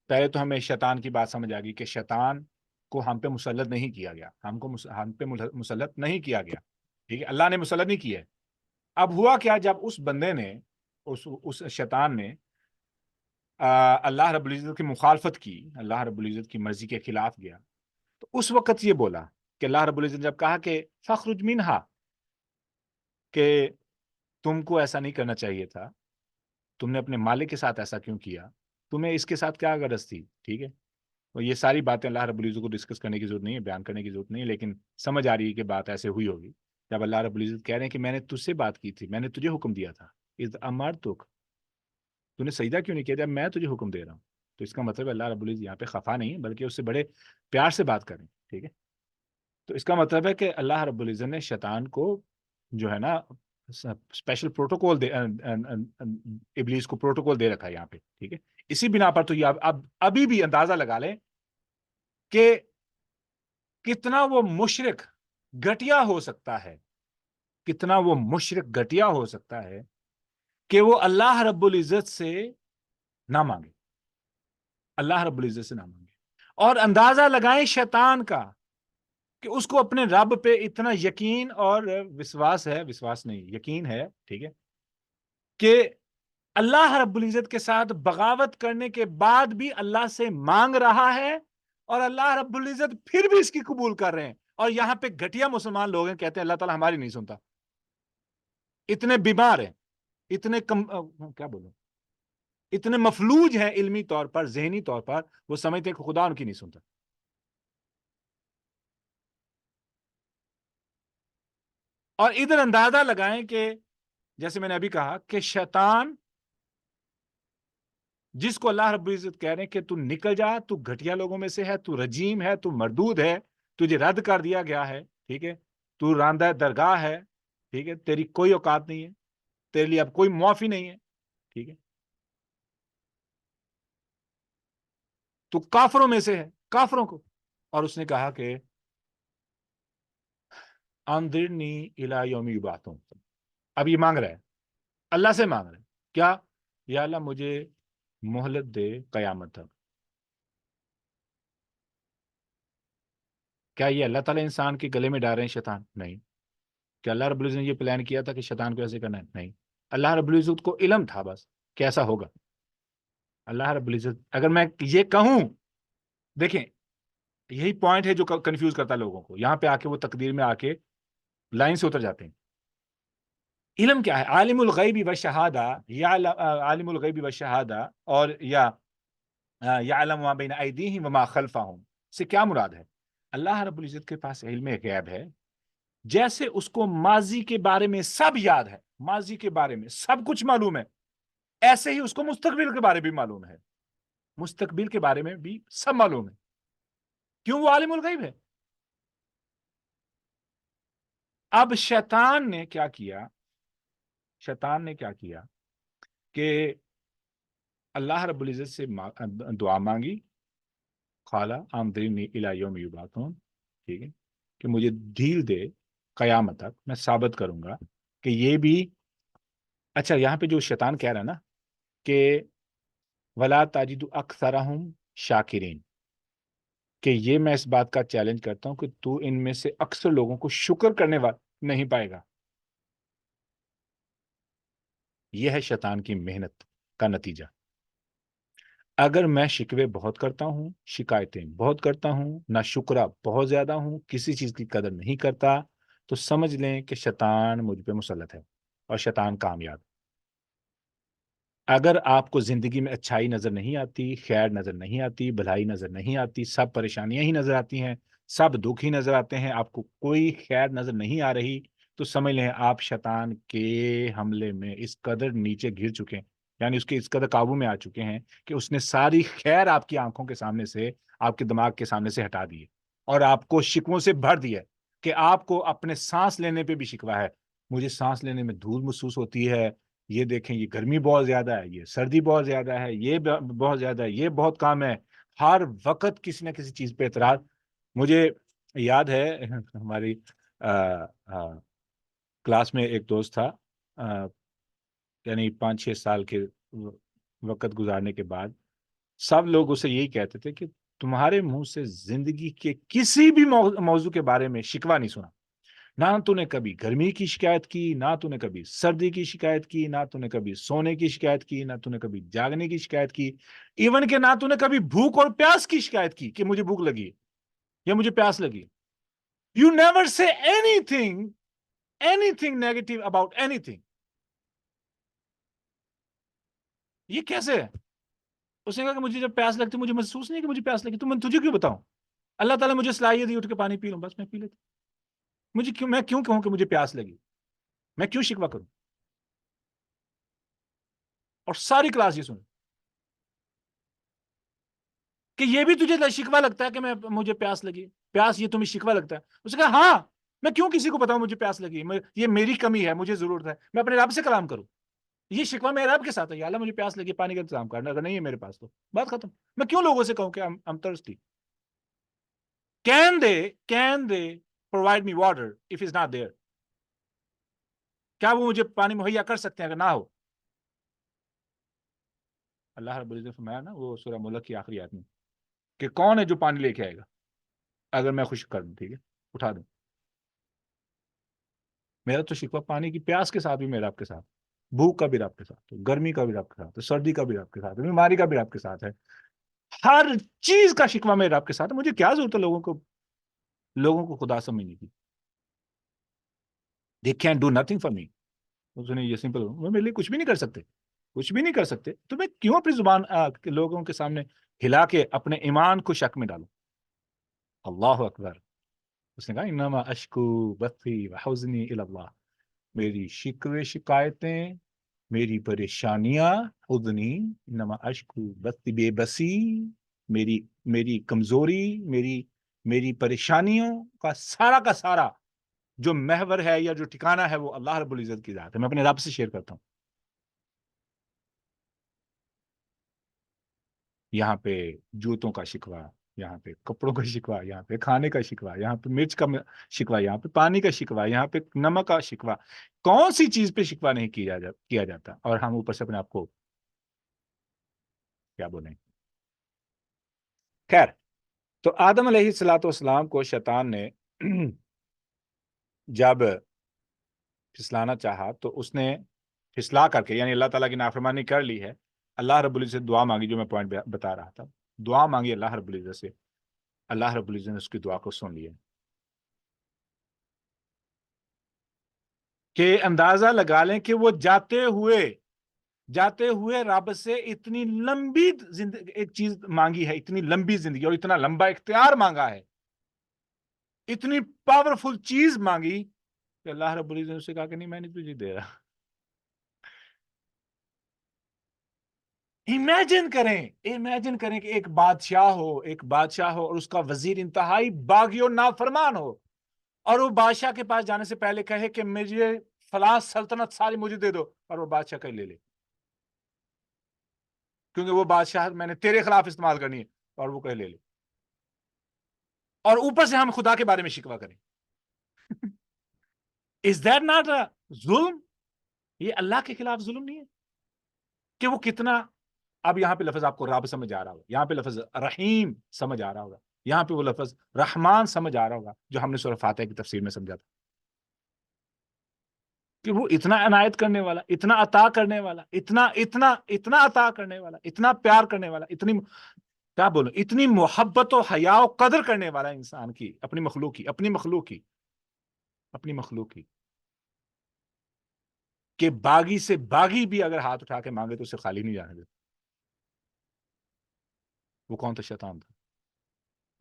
پہلے تو ہمیں شیطان کی بات سمجھ آ گئی کہ شیطان کو ہم پہ مسلط نہیں کیا گیا، ہم پہ مسلط نہیں کیا گیا، ٹھیک ہے، اللہ نے مسلط نہیں کیا ہے۔ اب ہوا کیا، جب اس بندے نے اس شیطان نے اللہ رب العزت کی مخالفت کی، اللہ رب العزت کی مرضی کے خلاف گیا، تو اس وقت یہ بولا کہ اللہ رب العزت جب کہا کہ فخرج منہا، کہ تم کو ایسا نہیں کرنا چاہیے تھا، تم نے اپنے مالک کے ساتھ ایسا کیوں کیا، تمہیں اس کے ساتھ کیا غرض تھی، ٹھیک ہے۔ اور یہ ساری باتیں اللہ رب العزت کو ڈسکس کرنے کی ضرورت نہیں ہے، بیان کرنے کی ضرورت نہیں ہے، لیکن سمجھ آ رہی ہے کہ بات ایسے ہوئی ہوگی جب اللہ رب العزت کہہ رہے ہیں کہ میں نے تجھ سے بات کی تھی، میں نے تجھے حکم دیا تھا، اذ امرتک، تو نے سجدہ کیوں نہیں کیا جب میں تجھے حکم دے رہا ہوں۔ تو اس کا مطلب اللہ رب العزت یہاں پہ خفا نہیں ہے، بلکہ اس سے بڑے پیار سے بات کریں، ٹھیک ہے۔ تو اس کا مطلب ہے کہ اللہ رب العزت نے شیطان کو جو ہے نا اسپیشل پروٹوکول ابلیس کو پروٹوکول دے رکھا ہے یہاں پہ، ٹھیک ہے۔ اسی بنا پر تو یہ ابھی بھی اندازہ لگا لیں کہ کتنا وہ مشرک گھٹیا ہو سکتا ہے، کتنا وہ مشرک گھٹیا ہو سکتا ہے کہ وہ اللہ رب العزت سے نہ مانگے، اللہ رب العزت سے نہ مانگے، اور اندازہ لگائیں شیطان کا کہ اس کو اپنے رب پہ اتنا یقین اور وشواس نہیں، یقین ہے، ٹھیک ہے، کہ اللہ رب العزت کے ساتھ بغاوت کرنے کے بعد بھی اللہ سے مانگ رہا ہے، اور اللہ رب العزت پھر بھی اس کی قبول کر رہے ہیں، اور یہاں پہ گھٹیا مسلمان لوگ ہیں کہتے ہیں اللہ تعالیٰ ہماری نہیں سنتا، اتنے بیمار ہیں، کیا بولوں، اتنے مفلوج ہیں علمی طور پر، ذہنی طور پر، وہ سمجھتے ہیں کہ خدا ان کی نہیں سنتا۔ اور ادھر اندازہ لگائیں کہ جیسے میں نے ابھی کہا کہ شیطان جس کو اللہ رب العزت کہہ رہے ہیں کہ تو نکل جا، تو گھٹیا لوگوں میں سے ہے، تو رجیم ہے، تو مردود ہے، تجھے رد کر دیا گیا ہے، ٹھیک ہے، تو راندہ درگاہ ہے، ٹھیک ہے، تیری کوئی اوقات نہیں ہے، تیرے لیے اب کوئی معافی نہیں ہے، ٹھیک ہے۔ تو کافروں میں سے ہے، کافروں کو. اور اس نے کہا کہ انذرنی الی یوم یبعثون. اب یہ مانگ رہا ہے، اللہ سے مانگ رہا ہے کیا؟ یا اللہ مجھے مہلت دے قیامت تک. کیا یہ اللہ تعالیٰ انسان کے گلے میں ڈال رہے ہیں شیطان؟ نہیں. کیا اللہ رب العزت نے یہ پلان کیا تھا کہ شیطان کو ایسے کرنا ہے؟ نہیں. اللہ رب العزت کو علم تھا بس کہ ایسا ہوگا. اللہ رب العزت، اگر میں یہ کہوں، دیکھیں یہی پوائنٹ ہے جو کنفیوز کرتا ہے لوگوں کو. یہاں پہ آ کے وہ تقدیر میں آ کے لائن سے اتر جاتے ہیں. علم کیا ہے؟ عالم الغیب و شہادہ، یا عالم الغیب و شہادہ، اور یا یعلم ما بین ایدیہم وما خلفہم سے کیا مراد ہے؟ اللہ رب العزت کے پاس علم غیب ہے، جیسے اس کو ماضی کے بارے میں سب یاد ہے، ماضی کے بارے میں سب کچھ معلوم ہے، ایسے ہی اس کو مستقبل کے بارے بھی معلوم ہے، مستقبل کے بارے میں بھی سب معلوم ہے. کیوں؟ وہ عالم الغیب ہے. اب شیطان نے کیا کیا؟ شیطان نے کیا کیا کہ اللہ رب العزت سے دعا مانگی، قال انظرنی الی یوم یبعثون، ٹھیک ہے، کہ مجھے ڈھیل دے قیامت تک، میں ثابت کروں گا کہ یہ بھی. اچھا یہاں پہ جو شیطان کہہ رہا ہے نا کہ ولا تجد اکثرہم شاکرین، کہ یہ میں اس بات کا چیلنج کرتا ہوں کہ تو ان میں سے اکثر لوگوں کو شکر کرنے والا نہیں پائے گا. یہ ہے شیطان کی محنت کا نتیجہ. اگر میں شکوے بہت کرتا ہوں، شکایتیں بہت کرتا ہوں، نہ شکرہ بہت زیادہ ہوں، کسی چیز کی قدر نہیں کرتا، تو سمجھ لیں کہ شیطان مجھ پہ مسلط ہے اور شیطان کامیاب. اگر آپ کو زندگی میں اچھائی نظر نہیں آتی، خیر نظر نہیں آتی، بھلائی نظر نہیں آتی، سب پریشانیاں ہی نظر آتی ہیں، سب دکھ ہی نظر آتے ہیں، آپ کو کوئی خیر نظر نہیں آ رہی، تو سمجھ لیں آپ شیطان کے حملے میں اس قدر نیچے گر چکے ہیں، یعنی اس کے اس قدر قابو میں آ چکے ہیں کہ اس نے ساری خیر آپ کی آنکھوں کے سامنے سے، آپ کے دماغ کے سامنے سے ہٹا دی ہے، اور آپ کو شکووں سے بھر دیا کہ آپ کو اپنے سانس لینے پہ بھی شکوہ ہے. مجھے سانس لینے میں دھول محسوس ہوتی ہے، یہ دیکھیں یہ گرمی بہت زیادہ ہے، یہ سردی بہت زیادہ ہے، یہ بہت زیادہ ہے، یہ بہت کام ہے. ہر وقت کسی نہ کسی چیز پہ اعتراض. مجھے یاد ہے ہماری کلاس میں ایک دوست تھا، یعنی 5-6 سال کے وقت گزارنے کے بعد سب لوگ اسے یہی کہتے تھے کہ تمہارے منہ سے زندگی کے کسی بھی موضوع کے بارے میں شکوہ نہیں سنا. نہ تو نے کبھی گرمی کی شکایت کی، نہ تو نے کبھی سردی کی شکایت کی، نہ تو نے کبھی سونے کی شکایت کی، نہ تو نے کبھی جاگنے کی شکایت کی، ایون کہ نہ تو نے کبھی بھوک اور پیاس کی شکایت کی کہ مجھے بھوک لگی یا مجھے پیاس لگی. یو نیور سے any thing negative about any thing. یہ کیسے ہے؟ اس نے کہا کہ مجھے جب پیاس لگتی مجھے محسوس نہیں کہ مجھے پیاس لگی، تو میں تجھے کیوں بتاؤں؟ اللہ تعالیٰ مجھے صلاحیت دی اٹھ کے پانی پی لوں، بس میں پی لیتا. میں کیوں کہوں کہ مجھے پیاس لگی؟ میں کیوں شکوہ کروں؟ اور ساری کلاس یہ سن کہ یہ بھی تجھے شکوہ لگتا ہے کہ مجھے پیاس لگی، پیاس یہ تمہیں شکوہ لگتا ہے؟ اس نے کہا ہاں، میں کیوں کسی کو بتاؤں مجھے پیاس لگی، یہ میری کمی ہے، مجھے ضرورت ہے، میں اپنے رب سے کلام کروں. یہ شکوہ میرے رب کے ساتھ ہے، یا اللہ مجھے پیاس لگی، پانی کا انتظام کرنا، اگر نہیں ہے میرے پاس تو بات ختم. میں کیوں لوگوں سے کہوں کہ I'm thirsty. Can they provide me water if it's not there? کیا وہ مجھے پانی مہیا کر سکتے ہیں اگر نہ ہو؟ اللہ رب العزت نے فرمایا نا وہ سورہ ملک کی آخری آیت میں کہ کون ہے جو پانی لے کے آئے گا اگر میں خشک کر دوں، ٹھیک ہے، اٹھا دوں. میرا تو شکوہ پانی کی پیاس کے ساتھ بھی میرا آپ کے ساتھ، بھوک کا بھی رب کے ساتھ، گرمی کا بھی رب کے ساتھ، سردی کا بھی رب کے ساتھ، بیماری کا بھی رب کے ساتھ ہے، ہر چیز کا شکوہ میرے رب کے ساتھ ہے. مجھے کیا ضرورت ہے لوگوں کو خدا سمجھنے کی؟ They can't do nothing for me. اس نے یہ سمپل، وہ میرے لیے کچھ بھی نہیں کر سکتے، کچھ بھی نہیں کر سکتے، تو میں کیوں اپنی زبان لوگوں کے سامنے ہلا کے اپنے ایمان کو شک میں ڈالوں؟ اللہ اکبر. اس نے کہا انما اشکو بثی وحزنی الی اللہ، میری شکوے شکایتیں، میری پریشانیاں، حزنی، انما اشکو بثی، بے بسی، میری کمزوری، میری پریشانیوں کا سارا جو محور ہے یا جو ٹھکانہ ہے وہ اللہ رب العزت کی ذات ہے. میں اپنے رب سے شیئر کرتا ہوں. یہاں پہ جوتوں کا شکوہ، یہاں پہ کپڑوں کا شکوہ، یہاں پہ کھانے کا شکوہ، یہاں پہ مرچ کا شکوہ، یہاں پہ پانی کا شکوہ، یہاں پہ نمک کا شکوہ. کون سی چیز پہ شکوہ نہیں کیا جاتا؟ اور ہم اوپر سے اپنے آپ کو کیا بولیں. خیر، تو آدم علیہ الصلوۃ والسلام کو شیطان نے جب پھسلانا چاہا تو اس نے پھسلا کر کے، یعنی اللہ تعالیٰ کی نافرمانی کر لی ہے. اللہ رب العزت سے دعا مانگی، جو میں پوائنٹ بتا رہا تھا. دعا مانگی اللہ رب العزت سے، اللہ رب العزت نے اس کی دعا کو سن لیا. کہ اندازہ لگا لیں کہ وہ جاتے ہوئے رب سے اتنی لمبی ایک چیز مانگی ہے، اتنی لمبی زندگی اور اتنا لمبا اختیار مانگا ہے، اتنی پاورفل چیز مانگی کہ اللہ رب العزت نے اسے کہا کہ نہیں، میں نہیں تجھے دے رہا. امیجن کریں کہ ایک بادشاہ ہو اور اس کا وزیر انتہائی باغی اور نافرمان ہو، اور وہ بادشاہ کے پاس جانے سے پہلے کہے کہ مجھے فلاں سلطنت ساری مجھے دے دو، اور وہ بادشاہ کہ لے لے کیونکہ وہ بادشاہ میں نے تیرے خلاف استعمال کرنی ہے، اور وہ کہ لے لے. اور اوپر سے ہم خدا کے بارے میں شکوہ کریں. Is that not a ظلم؟ یہ اللہ کے خلاف ظلم نہیں ہے کہ وہ کتنا. اب یہاں پہ لفظ آپ کو رب سمجھ آ رہا ہوگا، یہاں پہ لفظ رحیم سمجھ آ رہا ہوگا، یہاں پہ وہ لفظ رحمان سمجھ آ رہا ہوگا جو ہم نے سورہ فاتحہ کی تفسیر میں سمجھا تھا، کہ وہ اتنا عنایت کرنے والا، اتنا عطا کرنے والا، اتنا عطا کرنے والا، اتنا پیار کرنے والا، اتنی کیا بولوں، اتنی محبت و حیا و قدر کرنے والا انسان کی، اپنی مخلوق کی کہ باغی سے باغی بھی اگر ہاتھ اٹھا کے مانگے تو اسے خالی نہیں جانے دیتا. وہ کون تھا؟ شیطان تھا.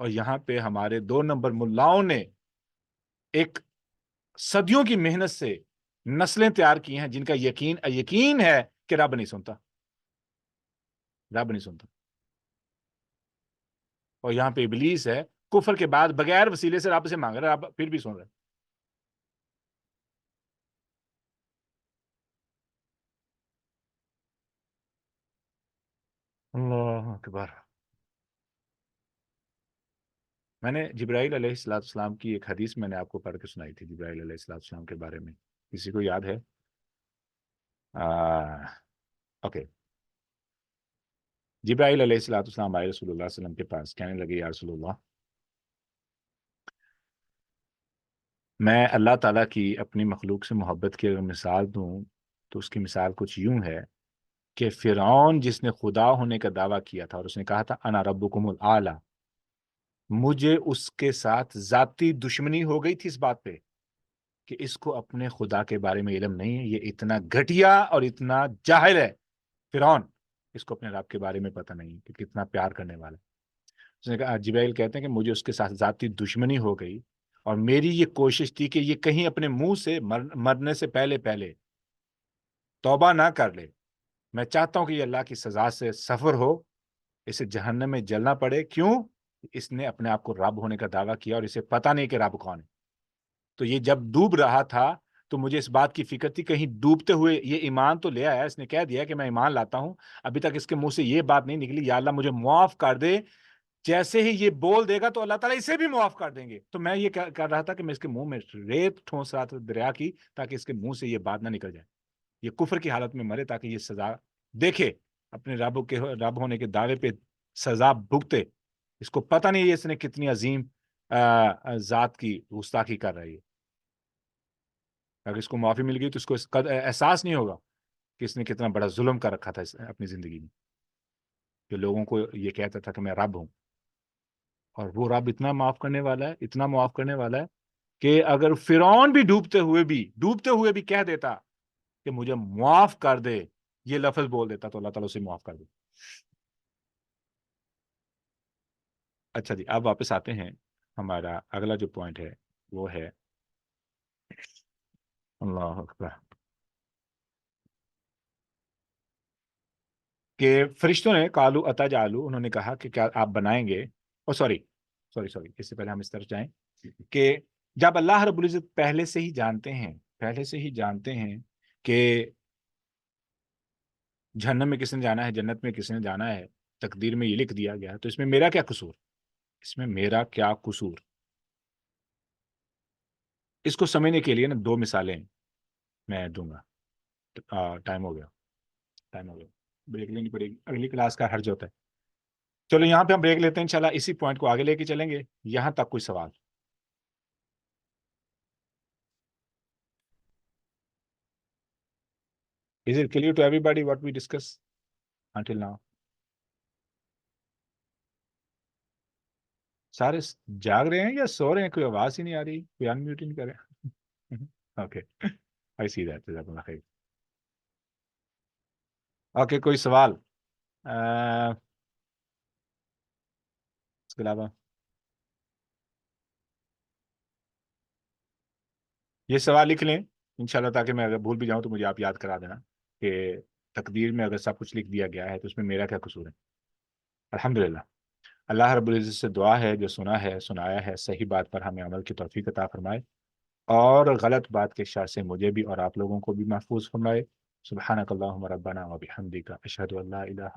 اور یہاں پہ ہمارے 2 نمبر ملاؤں نے ایک صدیوں کی محنت سے نسلیں تیار کی ہیں جن کا یقین ہے کہ رب نہیں سنتا. اور یہاں پہ ابلیس ہے، کفر کے بعد بغیر وسیلے سے رب سے مانگ رہا ہے، رب پھر بھی سن رہا ہے. اللہ اکبر. میں نے جبرائیل علیہ السلام کی ایک حدیث میں نے آپ کو پڑھ کے سنائی تھی، جبرائیل علیہ السلام کے بارے میں. کسی کو یاد ہے؟ اوکے. جبرائیل علیہ السلام آئے رسول اللہ صلی اللہ علیہ وسلم کے پاس، کہنے لگے یا رسول اللہ، میں اللہ تعالیٰ کی اپنی مخلوق سے محبت کی اگر مثال دوں تو اس کی مثال کچھ یوں ہے کہ فرعون جس نے خدا ہونے کا دعویٰ کیا تھا اور اس نے کہا تھا انا ربکم الاعلی، مجھے اس کے ساتھ ذاتی دشمنی ہو گئی تھی اس بات پہ کہ اس کو اپنے خدا کے بارے میں علم نہیں ہے، یہ اتنا گھٹیا اور اتنا جاہل ہے فرعون، اس کو اپنے رب کے بارے میں پتہ نہیں کہ کتنا پیار کرنے والا ہے. اس نے کہا، جبرائیل کہتے ہیں کہ مجھے اس کے ساتھ ذاتی دشمنی ہو گئی اور میری یہ کوشش تھی کہ یہ کہیں اپنے منہ سے مرنے سے پہلے توبہ نہ کر لے. میں چاہتا ہوں کہ یہ اللہ کی سزا سے سفر ہو، اسے جہنم میں جلنا پڑے. کیوں؟ اس نے اپنے آپ کو رب ہونے کا دعویٰ کیا اور اسے پتہ نہیں کہ رب کون ہے. تو یہ جب ڈوب رہا تھا تو مجھے اس بات کی فکر تھی کہیں ڈوبتے ہوئے یہ ایمان تو لے آیا، اس نے کہہ دیا کہ میں ایمان لاتا ہوں، ابھی تک اس کے منہ سے یہ بات نہیں نکلی یا اللہ مجھے معاف کر دے. جیسے ہی یہ بول دے گا تو اللہ تعالیٰ اسے بھی معاف کر دیں گے. تو میں یہ کر رہا تھا کہ میں اس کے منہ میں ریت ٹھونس رہا تھا دریا کی، تاکہ اس کے منہ سے یہ بات نہ نکل جائے، یہ کفر کی حالت میں مرے تاکہ یہ سزا دیکھے، اپنے رب ہونے کے دعوے پہ سزا بھگتے. اس کو پتہ نہیں ہے اس نے کتنی عظیم ذات کی گستاخی کر رہی ہے. اگر اس کو معافی مل گئی تو اس کو اس قدر احساس نہیں ہوگا کہ اس نے کتنا بڑا ظلم کر رکھا تھا اپنی زندگی میں، کہ لوگوں کو یہ کہتا تھا کہ میں رب ہوں. اور وہ رب اتنا معاف کرنے والا ہے کہ اگر فرعون بھی ڈوبتے ہوئے بھی کہہ دیتا کہ مجھے معاف کر دے، یہ لفظ بول دیتا تو اللہ تعالیٰ اسے معاف کر دے. اچھا جی، اب واپس آتے ہیں. ہمارا اگلا جو پوائنٹ ہے وہ ہے اللہ اکبر، کہ فرشتوں نے قالو اتجعلوا، انہوں نے کہا کہ کیا آپ بنائیں گے، سوری اس سے پہلے ہم اس طرف جائیں کہ جب اللہ رب العزت پہلے سے ہی جانتے ہیں کہ جہنم میں کس نے جانا ہے، جنت میں کس نے جانا ہے، تقدیر میں یہ لکھ دیا گیا ہے، تو اس میں میرا کیا قصور؟ اس میں میرا کیا قصور؟ اس کو سمجھنے کے لیے نا 2 مثالیں میں دوں گا۔ ٹائم ہو گیا، ٹائم ہو گیا، بریک لینی پڑے گی، اگلی کلاس کا حرج ہوتا ہے۔ چلو یہاں پہ ہم بریک لیتے ہیں انشاءاللہ، اسی پوائنٹ کو آگے لے کے چلیں گے۔ یہاں تک کوئی سوال؟ Is it clear to everybody what we discussed until now? سارے جاگ رہے ہیں یا سو رہے ہیں؟ کوئی آواز ہی نہیں آ رہی، کوئی ان میوٹ ہی نہیں کر رہے۔ اوکے، آئی سی دیٹ، جزاک اللہ خیر۔ اوکے، کوئی سوال اس کے علاوہ؟ یہ سوال لکھ لیں انشاءاللہ، تاکہ میں اگر بھول بھی جاؤں تو مجھے آپ یاد کرا دینا کہ تقدیر میں اگر سب کچھ لکھ دیا گیا ہے تو اس میں میرا کیا قصور ہے۔ الحمدللہ، اللہ رب العزت سے دعا ہے جو سنا ہے سنایا ہے صحیح بات پر ہمیں عمل کی توفیق عطا فرمائے، اور غلط بات کے شر سے مجھے بھی اور آپ لوگوں کو بھی محفوظ فرمائے۔ سبحانک اللہم ربنا و بحمدک، اشہد ان لا الہ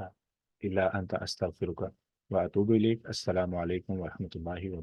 الا انت، استغفرک و اتوب الیک۔ السلام علیکم ورحمۃ اللہ وبرکاتہ۔